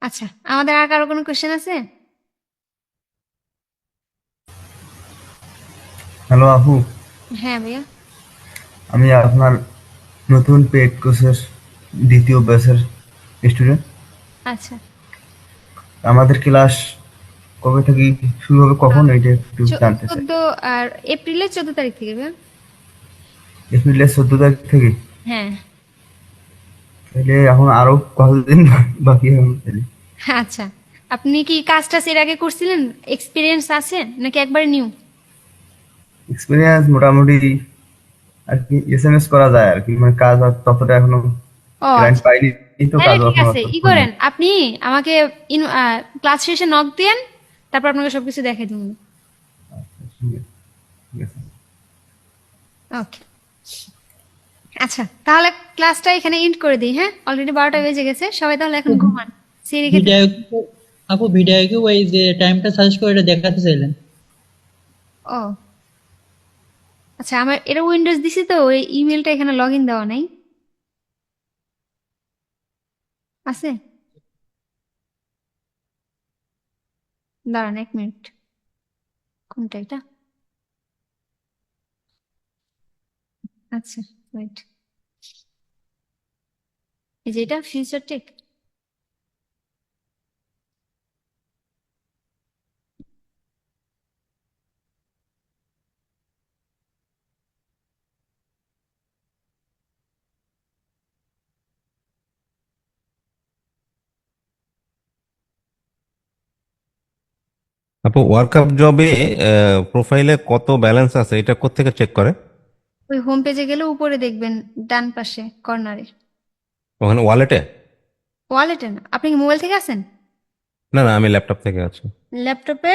আচ্ছা, আমাদের আর কারো কোনো কোয়েশ্চেন আছে? হ্যালো আপু, হ্যাঁ ভাইয়া। আমি আপনার নতুন পেড কোর্সের দ্বিতীয় ব্যাচের স্টুডেন্ট। আচ্ছা। আমাদের ক্লাস কবে থেকে শুরু হবে, কখন, এটা একটু জানতে চাই। 14 আর এপ্রিলের 14 তারিখ থেকে ভাইয়া। এপ্রিলের 14 তারিখ থেকে? হ্যাঁ। তাহলে এখন আরো কতদিন বাকি এখন তাহলে? আচ্ছা, আপনি কি কাজটা এর আগে করছিলেন, এক্সপিরিয়েন্স আছে নাকি একবারে নিউ? এক্সপিরিয়েন্স মোটামুটি আর কি, এসএমএস করা যায় আর কি, মানে কাজ আর ততটা এখনো ও ক্লায়েন্ট আচ্ছা। পাইনি, তো হ্যাঁ কাজ ঠিক এখনো আছে, ই করেন আপনি আমাকে ক্লাস শেষে নক দেন, তারপর আপনাকে সবকিছু দেখাই দিব। ঠিক আছে। ওকে। আচ্ছা, তাহলে ক্লাসটা এখানে এন্ড করে দিই। হ্যাঁ, অলরেডি 12টা বেজে গেছে, সবাই তাহলে এখন ঘুমান। সেই রেখে ভিডিও আপু ভিডিও কি ওই যে টাইমটা সার্চ করে এটা দেখাতে চাইলেন? ও আচ্ছা, আমার এটা উইন্ডোজ দিছি তো ওই ইমেলটা এখানে লগ ইন দেওয়া নাই, আছে? দাঁড়ান 1 মিনিট, কোনটা এটা? আচ্ছা, ওয়েট, এই যে এটা ফিউচার টেক। আপু ওয়ার্কআপ জবে প্রোফাইলে কত ব্যালেন্স আছে এটা কোত্থেকে চেক করে? ওই হোম পেজে গেলে উপরে দেখবেন ডান পাশে কর্নারে। ওখানে ওয়ালেটে? ওয়ালেটে না, আপনি কি মোবাইল থেকে আছেন? না না, আমি ল্যাপটপ থেকে আছি। ল্যাপটপে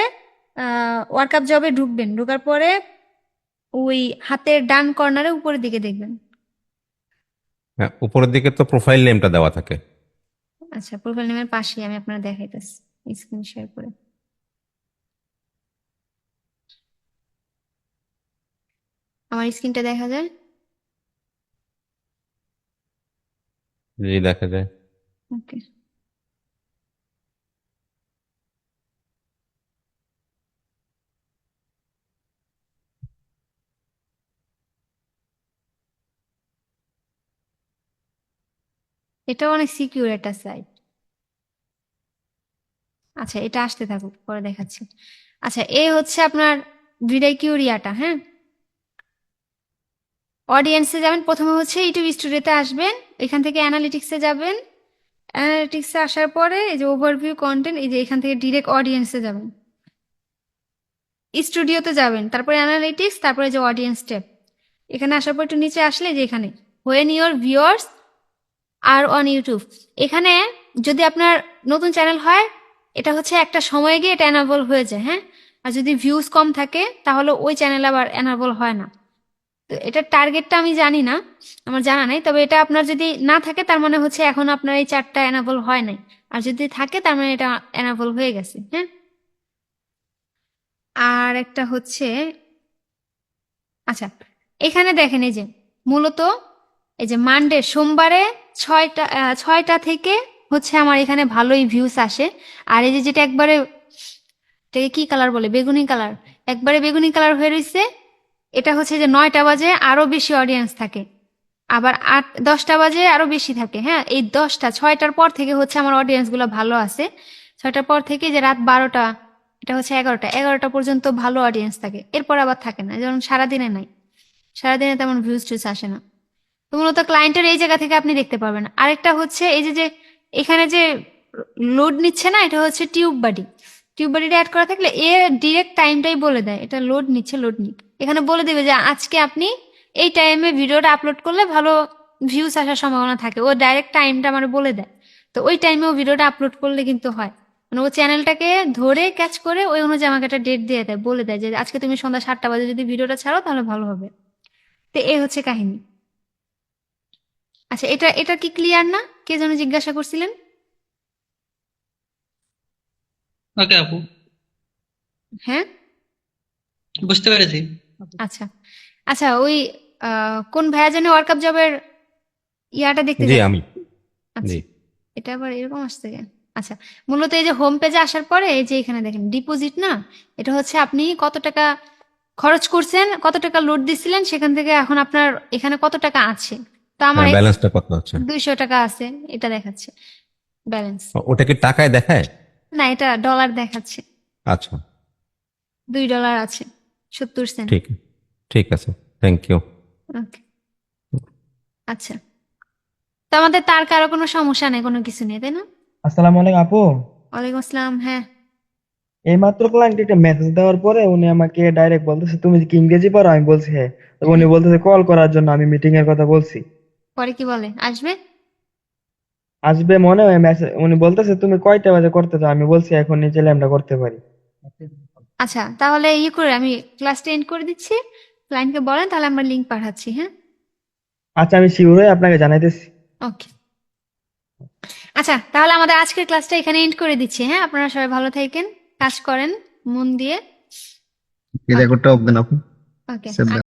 ওয়ার্কআপ জবে ঢুকবেন, ঢোকার পরে ওই হাতের ডান কর্নারে উপরের দিকে দেখবেন। হ্যাঁ, উপরের দিকে তো প্রোফাইল নেমটা দেওয়া থাকে। আচ্ছা, প্রোফাইল নেমের পাশেই আমি আপনার দেখাইতেছি, স্ক্রিন শেয়ার করে। আমার স্ক্রিনটা দেখা যায়? জি, দেখা যায়। ওকে, এটা অনেক সিকিউর একটা সাইট। আচ্ছা, এটা আসতে থাকুক, পরে দেখাচ্ছি। আচ্ছা, এই হচ্ছে আপনার ভিডিকিউরিয়াটা, হ্যাঁ। অডিয়েন্সে যাবেন, প্রথমে হচ্ছে ইউটিউব স্টুডিওতে আসবেন, এখান থেকে অ্যানালিটিক্সে যাবেন। অ্যানালিটিক্সে আসার পরে এই যে ওভারভিউ কন্টেন্ট, এই যে এখান থেকে ডিরেক্ট অডিয়েন্সে যাবেন, স্টুডিওতে যাবেন, তারপরে অ্যানালিটিক্স, তারপরে যে অডিয়েন্স ট্যাব। এখানে আসার পর একটু নিচে আসলে যে এখানে when your viewers are on YouTube, এখানে যদি আপনার নতুন চ্যানেল হয় এটা হচ্ছে একটা সময় গিয়ে এটা এনাবল হয়ে যায়, হ্যাঁ। আর যদি ভিউজ কম থাকে তাহলে ওই চ্যানেল আবার এনাবল হয় না। তো এটার টার্গেটটা আমি জানি না, আমার জানা নাই, তবে এটা আপনার যদি না থাকে তার মানে হচ্ছে এখন আপনার এই 4টা এনাবল হয় নাই, আর যদি থাকে তার মানে এটা এনাবল হয়ে গেছে, হ্যাঁ। আর একটা হচ্ছে, আচ্ছা, এখানে দেখেন এই যে মূলত এই যে মানডে সোমবারে 6টা থেকে হচ্ছে আমার এখানে ভালোই ভিউস আসে। আর এই যে যেটা একবারে, এটাকে কি কালার বলে, বেগুনি কালার, একবারে বেগুনি কালার হয়ে রয়েছে, এটা হচ্ছে যে 9টা বাজে আরো বেশি অডিয়েন্স থাকে, আবার 10টা বাজে আরো বেশি থাকে, হ্যাঁ। এই 6টার পর থেকে হচ্ছে আমার অডিয়েন্স গুলো ভালো আছে। 6টার পর থেকে যে রাত 12টা, এটা হচ্ছে 11টা পর্যন্ত ভালো অডিয়েন্স থাকে, এরপর আবার থাকে না, যেমন সারাদিনে নাই, সারাদিনে তেমন ভিউজ টিউজ আসে না। তো মূলত ক্লায়েন্টের এই জায়গা থেকে আপনি দেখতে পারবেন। আরেকটা হচ্ছে এই যে যে এখানে যে লোড নিচ্ছে না, এটা হচ্ছে টিউব বাডিটা অ্যাড করা থাকলে এর ডিরেক্ট টাইমটাই বলে দেয়, এটা লোড নিচ্ছে, লোড নিক, এখানে বলে দেবে যে আজকে আপনি এই টাইমে ভিডিওটা আপলোড করলে ভালো ভিউজ আসার সম্ভাবনা থাকে, ও ডাইরেক্ট টাইমটা আমার বলে দেয়। তো ওই টাইমে ও ভিডিওটা আপলোড করলে কিন্তু হয়, মানে ও চ্যানেলটাকে ধরে ক্যাচ করে ওই অনুযায়ী আমাকে একটা ডেট দিয়ে দেয়, বলে দেয় যে আজকে তুমি সন্ধ্যা 7টা বাজে যদি ভিডিওটা ছাড়ো তাহলে ভালো হবে। তো এই হচ্ছে কাহিনী। আচ্ছা, এটা এটা কি ক্লিয়ার না? কে যেন জিজ্ঞাসা করছিলেন? ওকে আপু, হ্যাঁ, বুঝতে পেরেছি। আচ্ছা। আচ্ছা, ওই কোন ভাইয়া জানে ওয়ার্কআপ জবের ইয়াটা দেখতে জি, যাচ্ছে? আমি। আচ্ছা, জি। এটা আবার এরকম আসছে কেন? আচ্ছা, মূলত এই যে হোম পেজে আসার পরে এই যে এখানে দেখেন ডিপোজিট না, এটা হচ্ছে আপনি কত টাকা খরচ করছেন, কত টাকা লোড দিছিলেন, সেখান থেকে এখন আপনার এখানে কত টাকা আছে। তো আমার হ্যাঁ, ব্যালেন্সটা কত আছে? 200 টাকা আছে, এটা দেখাচ্ছে ব্যালেন্স। ওটা কি টাকায় দেখায়? না, এটা ডলার দেখাচ্ছে, আচ্ছা, $2 আছে 70 সেন্ট। ঠিক ঠিক আছে, থ্যাংক ইউ। ওকে, আচ্ছা, তো আমাদের তার কারো কোনো সমস্যা নেই, কোনো কিছু নেই, তাই না? আসসালামু আলাইকুম আপু। ওয়ালাইকুম আসসালাম, হ্যাঁ। এই মাত্র ক্লায়েন্ট একটা মেসেজ দেওয়ার পরে উনি আমাকে ডাইরেক্ট বলতেছে তুমি কি ইংরেজি পারো, আমি বলছি হ্যাঁ। তো উনি বলতেছে কল করার জন্য, আমি মিটিং এর কথা বলছি। পরে কি বলে, আসবে? আসবে মনে হয় মেসেজ, উনি বলতেছে তুমি কয়টা বাজে করতে চাও, আমি বলছি এখন নিচে আমরা করতে পারি। আচ্ছা, তাহলে ইয়ে করে আমি ক্লাসটা এন্ড করে দিচ্ছি, ক্লায়েন্টকে বলেন, তাহলে আমরা লিংক পাঠাচ্ছি, হ্যাঁ। আচ্ছা, আমি শিওর হয়ে আপনাকে জানাইতেছি। ওকে, আচ্ছা, তাহলে আমাদের আজকের ক্লাসটা এখানে এন্ড করে দিচ্ছি, হ্যাঁ। আপনারা সবাই ভালো থাকেন, কাজ করেন মন দিয়ে। এই রেকর্ডটা অফ দেন আপু। ওকে। সেভ